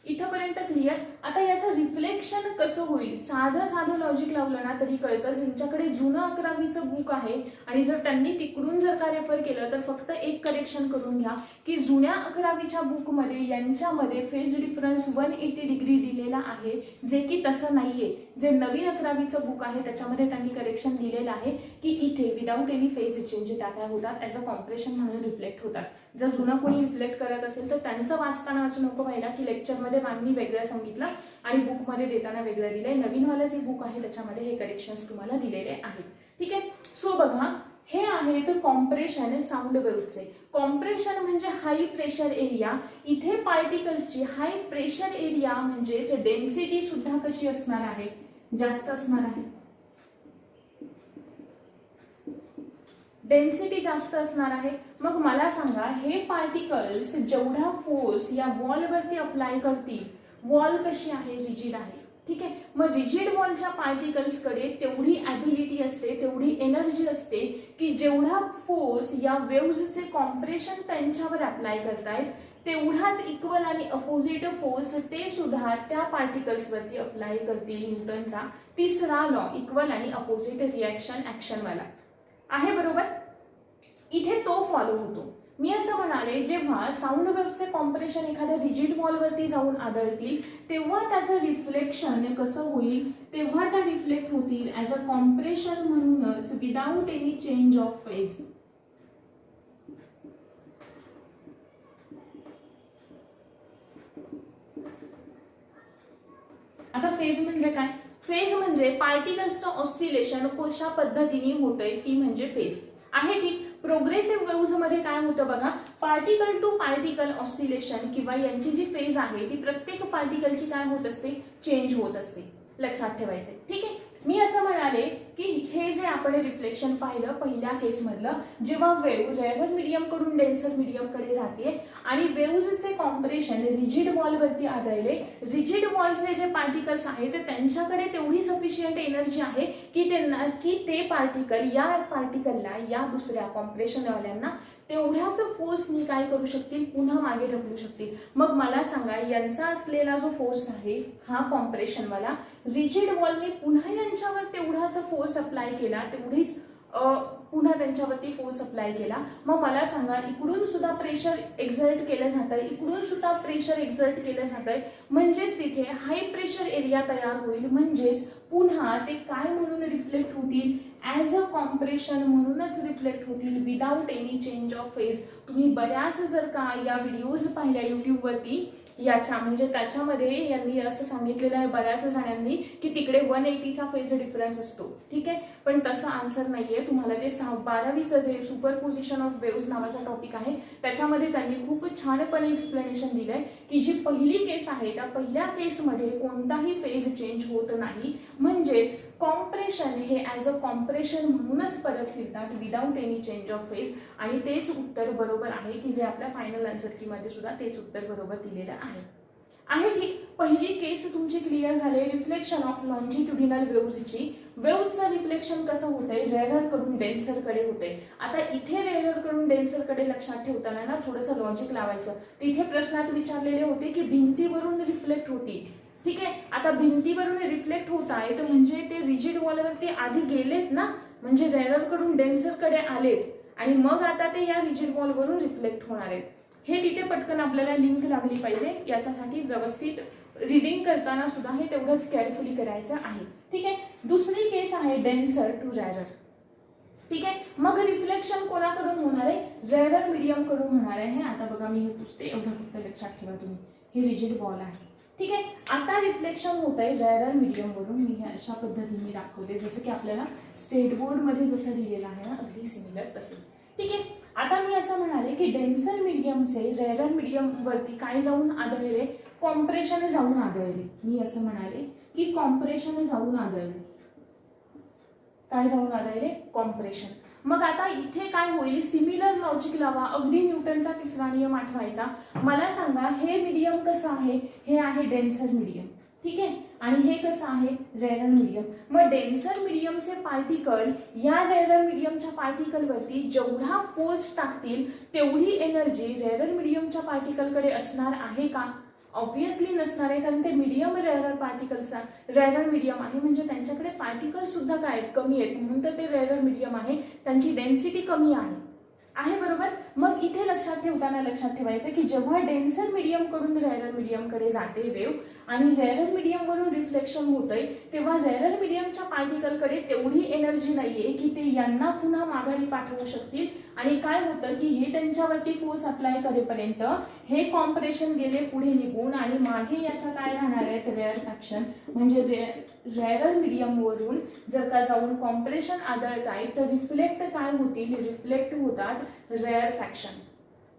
इथपर्यंत क्लिअर. आता याचं रिफ्लेक्शन कसं होईल? साधं लॉजिक लावलं ना तरी कळतं. ज्यांच्याकडे जुनं 11वीचं बुक आहे आणि जर त्यांनी तिकडून जर का रेफर केलं तर फक्त एक करेक्शन करून घ्या की जुन्या 11वीच्या बुकमध्ये यांच्यामध्ये फेज डिफरन्स 180 डिग्री दिलेला आहे, जे की तसं नाहीये. जे नवीन 11वीचं बुक आहे त्याच्यामध्ये त्यांनी करेक्शन दिलेलं आहे की इथे विदाऊट एनी फेज चेंज त्या काय होतात, ॲज अ कॉम्प्रेशन म्हणून रिफ्लेक्ट होतात. जर जुनं कोणी रिफ्लेक्ट करत असेल तर त्यांचं वाचताना असं नको व्हायला की लेक्चरमध्ये मॅमनी वेगळं सांगितलं आणि बुकमध्ये देताना वेगळं दिलंय. नवीनवालं जे बुक आहे त्याच्यामध्ये हे करेक्शन्स तुम्हाला दिलेले आहेत. ठीक आहे. सो बघा, हे आहेत कॉम्प्रेशन साऊंड वेव्हचे. कॉम्प्रेशन म्हणजे हाय प्रेशर एरिया. इथे पार्टिकल्सची हाय प्रेशर एरिया म्हणजेच डेन्सिटी सुद्धा कशी असणार आहे? जास्त असणार आहे. डेन्सिटी जास्त असणार आहे. मग मला सांगा, हे पार्टिकल्स जेवढा फोर्स या वॉलवरती अप्लाय करतील, वॉल कशी आहे? रिजिड आहे. ठीक आहे. मग रिजिड वॉलच्या पार्टिकल्सकडे तेवढी ॲबिलिटी असते, तेवढी एनर्जी असते की जेवढा फोर्स या वेव्हजचे कॉम्प्रेशन त्यांच्यावर अप्लाय करतायत तेवढाच इक्वल आणि अपोजिट फोर्स ते सुद्धा त्या पार्टिकल्सवरती अप्लाय करतील. न्यूटनचा तिसरा लॉ, इक्वल आणि अपोजिट रिॲक्शन ॲक्शनवाला आहे. बरोबर. इथे तो फॉलो होतो. मी असं म्हणाले, जेव्हा साऊंड वेव्हचे कॉम्प्रेशन एखाद्या रिजिड वॉलवरती जाऊन आदळतील तेव्हा त्याचं रिफ्लेक्शन कसं होईल? तेव्हा त्या रिफ्लेक्ट होतील ॲज अ कॉम्प्रेशन म्हणूनच without any change of phase. आता फेज म्हणजे काय? फेज म्हणजे पार्टिकल्सचं ऑस्सिलेशन कशा पद्धतीने होतंय ती म्हणजे फेज आहे. ठीक. प्रोग्रेसिव्ह वेव्हज मध्ये काय होतं बघा, पार्टिकल टू पार्टिकल ऑस्सिलेशन किंवा यांची जी फेज आहे ती प्रत्येक पार्टिकलची काय होत असते? चेंज होत असते. लक्षात ठेवायचे. ठीक आहे. मी असं म्हणाले की हे जे आपण रिफ्लेक्शन पाहिलं पहिल्या केसमधलं, जेव्हा वेव्ह रेअर मीडियम कडून डेन्सर मीडियम कडे जाते आणि वेव्हजचे कॉम्प्रेशन रिजिड वॉलवरती आदळले, रिजिड वॉलचे जे पार्टिकल्स आहेत त्यांच्याकडे तेवढी सफिशियंट एनर्जी आहे की ते पार्टिकल या पार्टिकलला, या दुसऱ्या कॉम्प्रेशन वाल्यांना तेवढ्याच फोर्सनी काय करू शकतील? पुन्हा मागे ढकलू शकतील. मग मला सांगा, यांचा असलेला जो फोर्स आहे हा कॉम्प्रेशनवाला, रिजिड वॉलने पुन्हा यांच्यावर तेवढाच फोर्स अप्लाय केला, तेवढीच पुन्हा त्यांच्यावरती फोर्स अप्लाय केला, मग मला सांगा इकडून सुद्धा प्रेशर एक्झर्ट केलं जात आहे, इकडून सुद्धा प्रेशर एक्झर्ट केलं जात आहे, म्हणजेच तिथे हाय प्रेशर एरिया तयार होईल, म्हणजेच पुन्हा ते काय म्हणून रिफ्लेक्ट होतील, ॲज अ कॉम्प्रेशन म्हणूनच रिफ्लेक्ट होतील without any change of phase. तुम्ही बऱ्याच जर का या व्हिडिओज पाहिल्या यूट्यूबवरती याच्या म्हणजे त्याच्यामध्ये यांनी असं सांगितलेलं आहे बऱ्याच जणांनी की तिकडे 180चा फेज डिफरन्स असतो. ठीक आहे, पण तसं आन्सर नाहीये. तुम्हाला ते 12वीचं जे सुपरपोजिशन ऑफ वेव्स नावाचा टॉपिक आहे त्याच्यामध्ये त्यांनी खूप छानपणे एक्सप्लेनेशन दिलंय की जी पहिली केस आहे त्या पहिल्या केसमध्ये कोणताही फेज चेंज होत नाही, म्हणजेच कॉम्प्रेशन हे ॲज अ कॉम्प्रेशन म्हणूनच परत फिरतात without any change of phase. आणि तेच उत्तर बरोबर आहे की जे आपल्या फायनल आन्सर की मध्ये सुद्धा तेच उत्तर बरोबर दिलेलं आहे. ठीक, पहिली केस तुमची क्लिअर झाली. रिफ्लेक्शन ऑफ लॉन्जिट्युडिनल वेव्हची. वेव्हचं रिफ्लेक्शन कसं होतंय, रेअरर कडून डेन्सर कडे होतंय. आता इथे रेअरर कडून डेन्सर कडे लक्षात ठेवताना ना थोडंसं लॉजिक लावायचं. तिथे प्रश्नात विचारलेले होते की भिंतीवरून रिफ्लेक्ट होती. ठीक आहे, आता भिंतीवरून रिफ्लेक्ट होत आहे तर म्हणजे ते रिजिड वॉलवरती आधी गेलेत ना, म्हणजे रेअरर कडून डेन्सर कडे आलेत आणि मग आता ते या रिजिड वॉलवरून रिफ्लेक्ट होणार आहेत. हे तिथे पटकन आपल्याला लिंक लागली पाहिजे, याच्यासाठी व्यवस्थित रीडिंग करताना सुद्धा हे तेवढंच केअरफुली करायचं आहे. ठीक आहे, दुसरी केस आहे डेन्सर टू रेअरर. ठीक आहे, मग रिफ्लेक्शन कोणाकडून होणार आहे, रेअरर मीडियम कडून होणार आहे. आता बघा मी हे पुसते, एवढं फक्त लक्षात ठेवा तुम्ही, हे रिजिड वॉल आहे. ठीक आहे, आता रिफ्लेक्शन होत आहे रेअरर मीडियम वरून. मी हे अशा पद्धतीने दाखवते जसं की आपल्याला स्टेट बोर्ड मध्ये जसं दिलेलं आहे ना अगदी सिमिलर तसंच. ठीक आहे, आता मी असं म्हणाले की डेन्सर मीडियमचे रेअरर मीडियम वरती काय जाऊन आढळले, कॉम्प्रेशन जाऊन आढळले. मी असं म्हणाले की कॉम्प्रेशन जाऊन आढळले. काय जाऊन आढळले, कॉम्प्रेशन. मग आता इथे काय होईल, सिमिलर लॉजिक लावा, अगदी न्यूटनचा तिसरा नियम आठवायचा. मला सांगा हे मीडियम कसं आहे, हे आहे डेन्सर मीडियम. ठीक आहे, आणि हे कसं आहे, रेअरर मीडियम. मग डेन्सर मीडियमचे पार्टिकल या रेअरर मीडियमच्या पार्टिकलवरती जेवढा फोर्स टाकतील तेवढी एनर्जी रेअरर मीडियमच्या पार्टिकलकडे असणार आहे का, ऑब्विसली नसणार आहे, कारण ते मीडियम रेअरर पार्टिकलचा रेअरर मीडियम आहे, म्हणजे त्यांच्याकडे पार्टिकल सुद्धा काय कमी आहेत, म्हणून तर ते रेअरर मीडियम आहे, त्यांची डेन्सिटी कमी आहे बरोबर. मग इथे लक्षात ठेवताना लक्षात ठेवायचं की जेव्हा डेन्सर मीडियम कडून रेअरर मीडियम कडे जाते वेव्ह आणि रेअरर मीडियम वरून रिफ्लेक्शन होतंय, तेव्हा रेअरर मीडियमच्या पार्टिकलकडे तेवढी एनर्जी नाहीये की ते यांना पुन्हा माघारी पाठवू शकतील. आणि काय होतं की हे त्यांच्यावरती फोर्स अप्लाय करेपर्यंत हे कॉम्प्रेशन गेले पुढे निघून आणि मागे याच्या काय राहणार आहेत, रेअरफॅक्शन. म्हणजे रेअरर मीडियम वरून जर का जाऊन कॉम्प्रेशन आढळत आहे तर रिफ्लेक्ट काय होतील, रिफ्लेक्ट होतात रेअरफॅक्शन.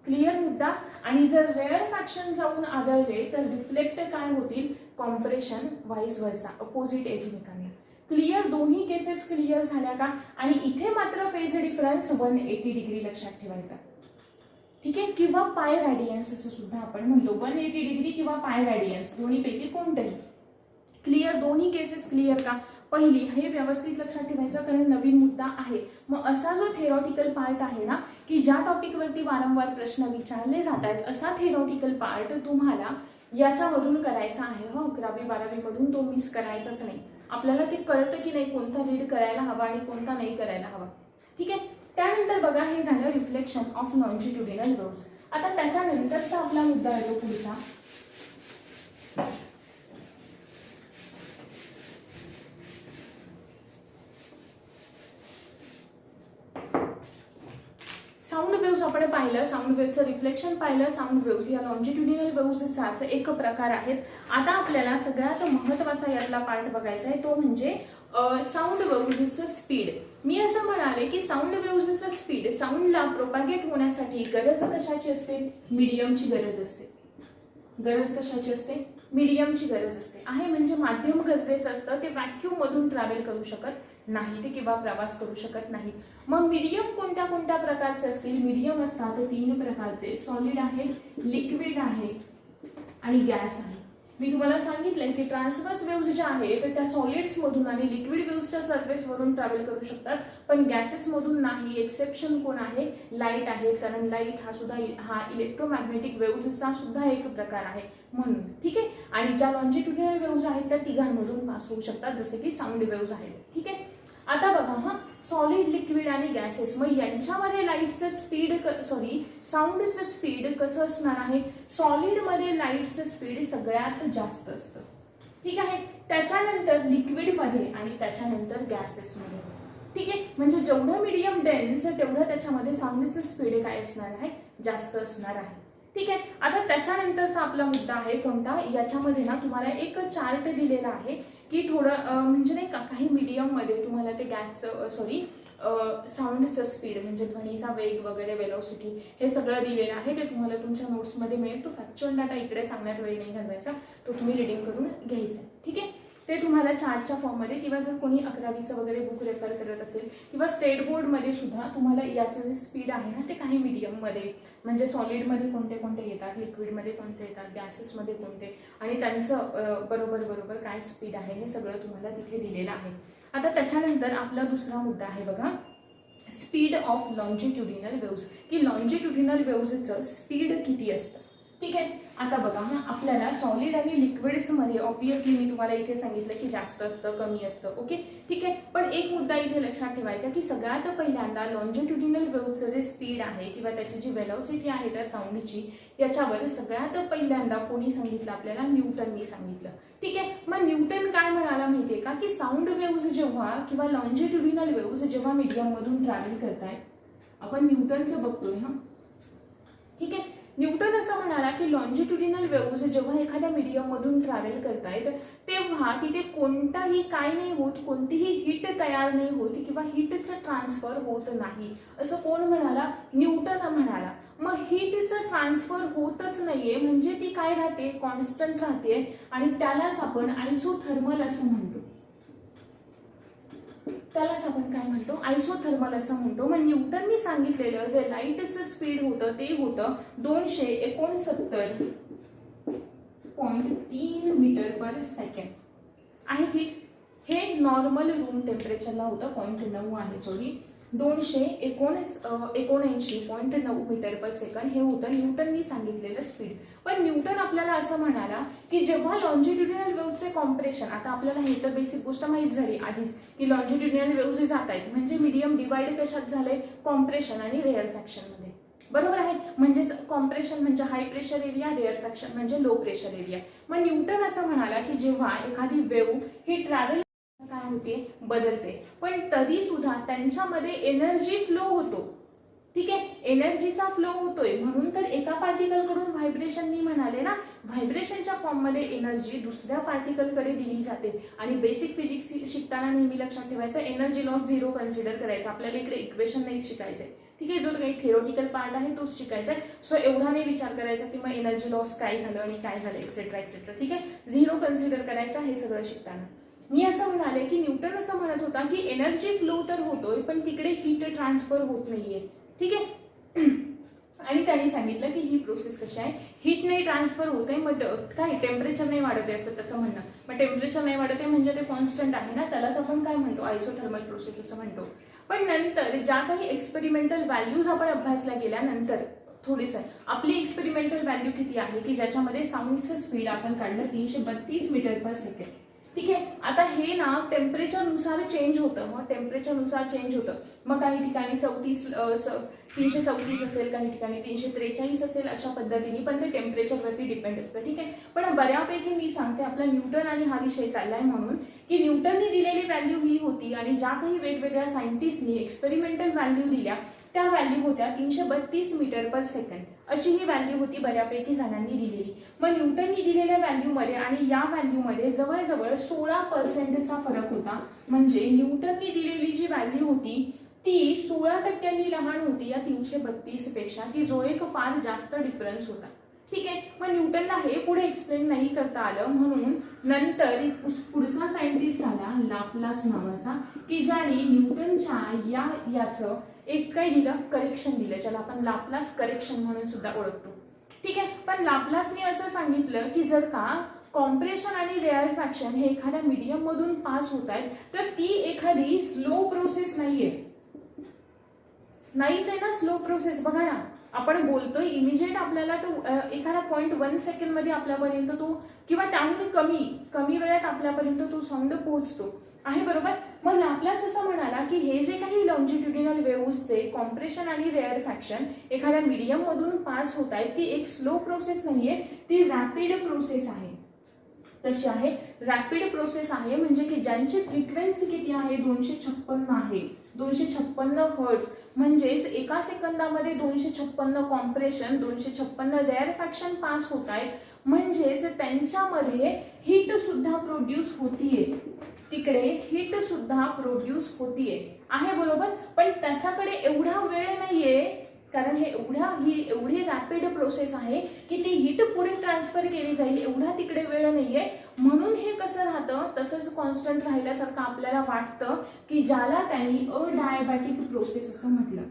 क्लिअर मुद्दा. आणि जर रेअरफॅक्शन जाऊन आढळले तर रिफ्लेक्ट काय होतील, कॉम्प्रेशन, व्हाईस वर्सा, अपोजिट एकमेकांना. क्लिअर, दोन्ही केसेस क्लिअर झाल्या का. आणि इथे मात्र फेज डिफरन्स 180 डिग्री लक्षात ठेवायचा. ठीक आहे, किंवा पाय रॅडियन्स असं सुद्धा आपण म्हणतो, 180 डिग्री किंवा पाय रॅडियन्स दोन्हीपैकी कोणतंही. क्लिअर, दोन्ही केसेस क्लिअर का. पहिली हे व्यवस्थित लक्षात ठेवायचं कारण नवीन मुद्दा आहे. मग असा जो थेरॉटिकल पार्ट आहे ना की ज्या टॉपिकवरती वारंवार प्रश्न विचारले जात आहेत, असा थेरॉटिकल पार्ट तुम्हाला याच्यामधून करायचा आहे. 11वी 12वी मधून तो मिस करायचाच नाही. आपल्याला ते कळतं की नाही कोणता रीड करायला हवा आणि कोणता नाही करायला हवा. ठीक आहे, त्यानंतर बघा हे झालं रिफ्लेक्शन ऑफ लॉन्जिट्युडिनल वेव्हज. आता त्याच्यानंतरचा आपला मुद्दा येतो पुढचा, साऊंड वेव्स. आपण पाहिलं साऊंड वेव्हचं रिफ्लेक्शन पाहिलं. साऊंड वेव्स या लॉन्जिट्युडिनल वेव्हचा एक प्रकार आहेत. आता आपल्याला सगळ्यात महत्त्वाचा यातला पार्ट बघायचा आहे तो म्हणजे साऊंड वेव्हचं स्पीड. मी असं म्हणाले की साऊंड वेव्हचं स्पीड, साऊंडला प्रोपॅगेट होण्यासाठी गरज कशाची असते, मीडियमची गरज असते. गरज कशाची असते, मीडियमची गरज असते. आहे म्हणजे माध्यम गरजेचं असतं, ते व्हॅक्यूम मधून ट्रॅव्हल करू शकत नाही ते किंवा प्रवास करू शकत नाहीत. मग मीडियम कोणत्या कोणत्या प्रकारचे असतील, मीडियम असतात 3 प्रकारचे, सॉलिड आहे, लिक्विड आहे आणि गॅस आहे. मी तुम्हाला सांगितलंय की ट्रान्सव्हर्स वेव्स ज्या आहेत त्या सॉलिड्स मधून आणि लिक्विड वेव्सच्या सरफेस वरून ट्रॅव्हल करू शकतात, पण गॅसेस मधून नाही. एक्सेप्शन कोण आहे, लाईट आहे, कारण लाईट हा इलेक्ट्रोमॅग्नेटिक वेव्सचा सुद्धा एक प्रकार आहे म्हणून. ठीक आहे, आणि ज्या लॉन्जिट्युडिनल वेव्स आहेत त्या तिघांमधून पास होऊ शकतात जसे की साऊंड वेव्स आहेत. ठीक आहे, आता बघा हा, सॉलिड, लिक्विड आणि गॅसेस, मग यांच्यामध्ये लाईटचं स्पीड साऊंडचं स्पीड कसं असणार आहे? सॉलिडमध्ये लाईटचं स्पीड सगळ्यात जास्त असतं, ठीक आहे, त्याच्यानंतर लिक्विडमध्ये आणि त्याच्यानंतर गॅसेसमध्ये, ठीक आहे. म्हणजे जेवढं मीडियम डेन्स तेवढं त्याच्यामध्ये साऊंडचं स्पीड काय असणार आहे? जास्त असणार आहे, ठीक आहे. आता त्याच्यानंतरचा आपला मुद्दा आहे कोणता? याच्यामध्ये ना तुम्हाला एक चार्ट दिलेला आहे की थोडं म्हणजे नाही का, काही मीडियम मध्ये तुम्हाला ते गॅसचं साऊंडचं स्पीड म्हणजे ध्वनीचा वेग वगैरे, वेलोसिटी, हे सगळं दिलेलं आहे. ते तुम्हाला तुमच्या नोट्समध्ये मिळेल. तो फॅक्च्युअल डाटा इकडे सांगण्यात वेळ नाही घालवायचा, तो तुम्ही रिडिंग करून घ्यायचा, ठीक आहे. ते तुम्हाला चार्टच्या फॉर्ममध्ये, किंवा जर कोणी 11वीचं वगैरे बुक रेफर करत असेल किंवा स्टेट बोर्डमध्ये सुद्धा तुम्हाला याचं जे स्पीड आहे ना ते काही मीडियममध्ये, म्हणजे सॉलिडमध्ये कोणते कोणते येतात, लिक्विडमध्ये कोणते येतात, गॅसेसमध्ये कोणते, आणि त्यांचं बरोबर काय स्पीड आहे हे सगळं तुम्हाला तिथे दिलेलं आहे. आता त्याच्यानंतर आपला दुसरा मुद्दा आहे बघा, स्पीड ऑफ लॉन्जिट्युडिनल वेव्ज, की लॉन्जिट्युडिनल वेव्जचं स्पीड किती असतं, ठीक आहे. आता बघा हा, आपल्याला सॉलिड आणि लिक्विड्समध्ये ऑब्विसली मी तुम्हाला इथे सांगितलं की जास्त असतं, कमी असतं, ओके, ठीक आहे. पण एक मुद्दा इथे लक्षात ठेवायचा की सगळ्यात पहिल्यांदा लॉन्जिट्युडिनल वेव्हचं जे स्पीड आहे किंवा त्याची जी वेलोसिटी आहे त्या साऊंडची, याच्यावर सगळ्यात पहिल्यांदा कोणी सांगितलं आपल्याला? न्यूटननी सांगितलं, ठीक आहे. मग न्यूटन काय म्हणाला माहितीये का, की साऊंड वेव्ज जेव्हा किंवा लॉन्जिट्युडिनल वेव्ज जेव्हा मीडियम मधून ट्रॅव्हल करतायत, आपण न्यूटनचं बघतोय हा, ठीक आहे. न्यूटन असं म्हणाला की लॉन्जिट्युडिनल वेव्ज जेव्हा एखाद्या मीडियम मधून ट्रॅव्हल करतायत तेव्हा तिथे कोणताही काय नाही होत, कोणतीही हीट तयार नाही होत किंवा हीटचं ट्रान्सफर होत नाही, असं कोण म्हणाला? न्यूटन म्हणाला. मग हीटचं ट्रान्सफर होतच नाहीये म्हणजे ती काय राहते? कॉन्स्टंट राहते, आणि त्यालाच आपण आयसोथर्मल असं म्हणतो. त्यालाच आपण काय म्हणतो? आयसोथर्मल असं म्हणतो. मग न्यूटननी सांगितलेलं जे लाईटचं स्पीड होतं ते होतं 269.3 मीटर पर सेकंड आहे, ठीक. हे नॉर्मल रूम टेम्परेचरला होतं, 0.9 आहे, सॉरी 279.9 मीटर पर सेकंड हे होतं न्यूटननी सांगितलेलं स्पीड. पण न्यूटन आपल्याला असं म्हणाला की जेव्हा लॉन्जिट्युडिनल वेव्हचे कॉम्प्रेशन, आता आपल्याला हे तर बेसिक गोष्ट माहीत झाली आधीच की लॉन्जिट्युडिनल वेव्ह जात आहेत म्हणजे मीडियम डिवाइड कशात झाले? कॉम्प्रेशन आणि रेअरफॅक्शन मध्ये, बरोबर आहे. म्हणजेच कॉम्प्रेशन म्हणजे हाय प्रेशर एरिया, रेअरफॅक्शन म्हणजे लो प्रेशर एरिया. मग न्यूटन असं म्हणाला की जेव्हा एखादी वेव्ह ही ट्रॅव्हल काय होते? बदलते, पण तरी सुद्धा त्यांच्यामध्ये एनर्जी फ्लो होतो, ठीक आहे. एनर्जीचा फ्लो होतोय म्हणून तर एका पार्टिकल कडून व्हायब्रेशन मी म्हणाले ना, व्हायब्रेशनच्या फॉर्म मध्ये एनर्जी दुसऱ्या पार्टिकल कडे दिली जाते. आणि बेसिक फिजिक्स शिकताना नेहमी लक्षात ठेवायचं एनर्जी लॉस 0 कन्सिडर करायचं. आपल्याला इकडे इक्वेशन नाही शिकायचंय, ठीक आहे. जो काही थिओरिटिकल पार्ट आहे तोच शिकायचा आहे. सो एवढा नाही विचार करायचा की मग एनर्जी लॉस काय झालं आणि काय झालं एक्सेट्रा एक्सेट्रा, ठीक आहे. 0 कन्सिडर करायचा हे सगळं शिकताना. मी असं म्हणाले की न्यूटन असं म्हणत होता की एनर्जी फ्लो तर होतोय पण तिकडे हीट ट्रान्सफर होत नाहीये, ठीक आहे. आणि त्यांनी सांगितलं की ही प्रोसेस कशी आहे, हीट नाही ट्रान्सफर होत आहे, मग काय टेम्परेचर नाही वाढत आहे असं त्याचं म्हणणं. मग टेम्परेचर नाही वाढत आहे म्हणजे ते कॉन्स्टंट आहे ना, त्यालाच आपण काय म्हणतो? आयसोथर्मल प्रोसेस असं म्हणतो. पण नंतर ज्या काही एक्सपेरिमेंटल व्हॅल्यूज आपण अभ्यासल्या गेल्यानंतर थोडीसं आपली एक्सपेरिमेंटल व्हॅल्यू किती आहे की ज्याच्यामध्ये साऊंडचं स्पीड आपण काढलं 332 मीटर पर सेकंड, ठीक आहे. आता हे ना टेम्परेचरनुसार चेंज होतं, मग टेम्परेचरनुसार चेंज होतं. मग काही ठिकाणी 334 असेल, काही ठिकाणी 343 असेल, अशा पद्धतीने, पण ते टेम्परेचरवरती डिपेंड असतं, ठीक आहे. पण बऱ्यापैकी मी सांगते आपला न्यूटन आणि हा विषय चाललाय म्हणून की न्यूटननी दिलेली व्हॅल्यू ही होती आणि ज्या काही वेगवेगळ्या सायंटिस्टनी एक्सपेरिमेंटल व्हॅल्यू दिल्या त्या व्हॅल्यू होत्या 332 मीटर पर सेकंड, अशी ही व्हॅल्यू होती बऱ्यापैकी जणांनी दिलेली. मग न्यूटननी दिलेल्या व्हॅल्यूमध्ये आणि या व्हॅल्यूमध्ये जवळजवळ 16% फरक होता. म्हणजे न्यूटननी दिलेली जी व्हॅल्यू होती ती 16% लहान होती या 332 पेक्षा, की जो एक फार जास्त डिफरन्स होता, ठीक आहे. मग न्यूटनला हे पुढे एक्सप्लेन नाही करता आलं म्हणून नंतर पुढचा सायंटिस्ट आला लाप्लास नावाचा, की ज्याने न्यूटनच्या याचं एक काय दिलं? करेक्शन दिलं, ज्याला आपण लाप्लास करेक्शन म्हणून सुद्धा ओळखतो, ठीक आहे. पण लाप्लासने असं सांगितलं की जर का कॉम्प्रेशन आणि रेअरफॅक्शन हे एखाद्या मीडियम मधून पास होत आहेत तर ती एखादी स्लो प्रोसेस नाहीये, नाहीच आहे ना स्लो प्रोसेस. बघा ना, आपण बोलतोय इमिजिएट आपल्याला तो एखादा 0.1 सेकंड मध्ये आपल्यापर्यंत तो किंवा त्याहून कमी वेळात आपल्यापर्यंत तो साऊंड पोहोचतो आहे, बरोबर. मग लाप्लास असं म्हणाला की हे जे काही लॉन्जिट्युडिनल वेव्हजचे कॉम्प्रेशन आणि रेअरफॅक्शन एखाद्या मीडियम मधून पास होत आहेत ती एक स्लो प्रोसेस नाहीये, ती रॅपिड प्रोसेस आहे. कशी आहे? रॅपिड प्रोसेस आहे, म्हणजे की ज्यांची फ्रिक्वेन्सी किती आहे? 256 आहे. 256 हर्ट्झ, म्हणजेच एका सेकंदामध्ये 256 कॉम्प्रेशन, 256 रेअरफॅक्शन पास होत आहेत. म्हणजेच त्यांच्यामध्ये हीट सुद्धा प्रोड्यूस होतीये, तिकडे हीट सुद्धा प्रोड्यूस होतीये आहे, बरोबर. पण त्याच्याकडे एवढा वेळ नाहीये, कारण ही एवढी रॅपिड प्रोसेस आहे की ती हीट पुढे ट्रान्सफर केली जाईल, एवढा तिकडे वेळ नाहीये. म्हणून हे कसं राहतं? तसंच कॉन्स्टंट राहिल्यासारखं आपल्याला वाटतं, की ज्याला त्यांनी अडायबॅटिक प्रोसेस असं म्हटलं.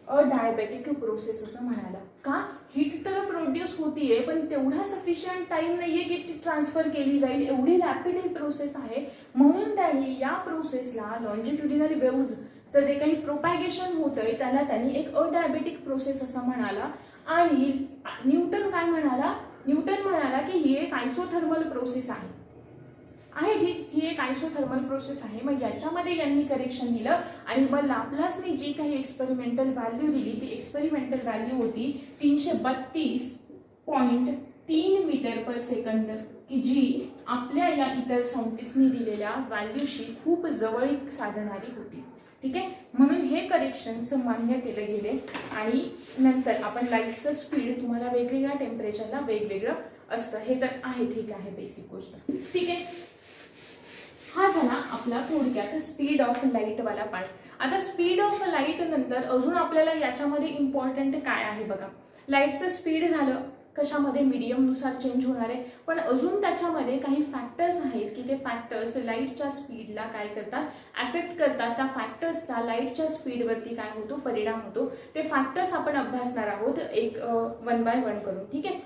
अडायबॅटिक प्रोसेस असं म्हणाला. का? हीट तर प्रोड्यूस होतीये, पण तेवढा सफिशियंट टाइम नाहीये की ती ट्रान्सफर केली जाईल, एवढी रॅपिड ही प्रोसेस आहे. म्हणून त्यांनी या प्रोसेसला लॉन्जिट्युडिनल वेव्हजचं जे काही प्रोपॅगेशन होतंय त्याला त्यांनी एक अडायबॅटिक प्रोसेस असं म्हणाला. आणि न्यूटन काय म्हणाला? न्यूटन म्हणाला की ही एक आयसोथर्मल प्रोसेस आहे. ठीक, ही एक आयसोथर्मल प्रोसेस आहे. मग याच्यामध्ये यांनी करेक्शन दिलं आणि मग लाप्लासने जी काही एक्सपेरिमेंटल व्हॅल्यू दिली ती एक्सपेरिमेंटल व्हॅल्यू होती 332.3 मीटर पर सेकंद, की जी आपल्या या इतर सायंटिस्टनी दिलेल्या व्हॅल्यूशी खूप जवळीक साधणारी होती. ठीक आहे, म्हणून हे करेक्शन्स मान्य केले गेले. आणि नंतर आपण लाईटचं स्पीड तुम्हाला वेगवेगळ्या टेम्परेचरला वेगवेगळं असतं, हे तर आहे, ठीक आहे, बेसिक गोष्ट. ठीक आहे, हा झाला आपला थोडक्यात स्पीड ऑफ लाईट वाला पार्ट. आता स्पीड ऑफ लाईट नंतर अजून आपल्याला याच्यामध्ये इम्पॉर्टंट काय आहे बघा. लाईटचं स्पीड झालं, कशामध्ये? मीडियम नुसार चेंज होणार आहे. पण अजून त्याच्यामध्ये काही फॅक्टर्स आहेत की ते फॅक्टर्स लाईटच्या स्पीडला काय करतात? अफेक्ट करतात. त्या फॅक्टर्सचा लाईटच्या स्पीडवरती काय होतो? परिणाम होतो. ते फॅक्टर्स आपण अभ्यासणार आहोत एक 1 बाय 1 करून. ठीक आहे,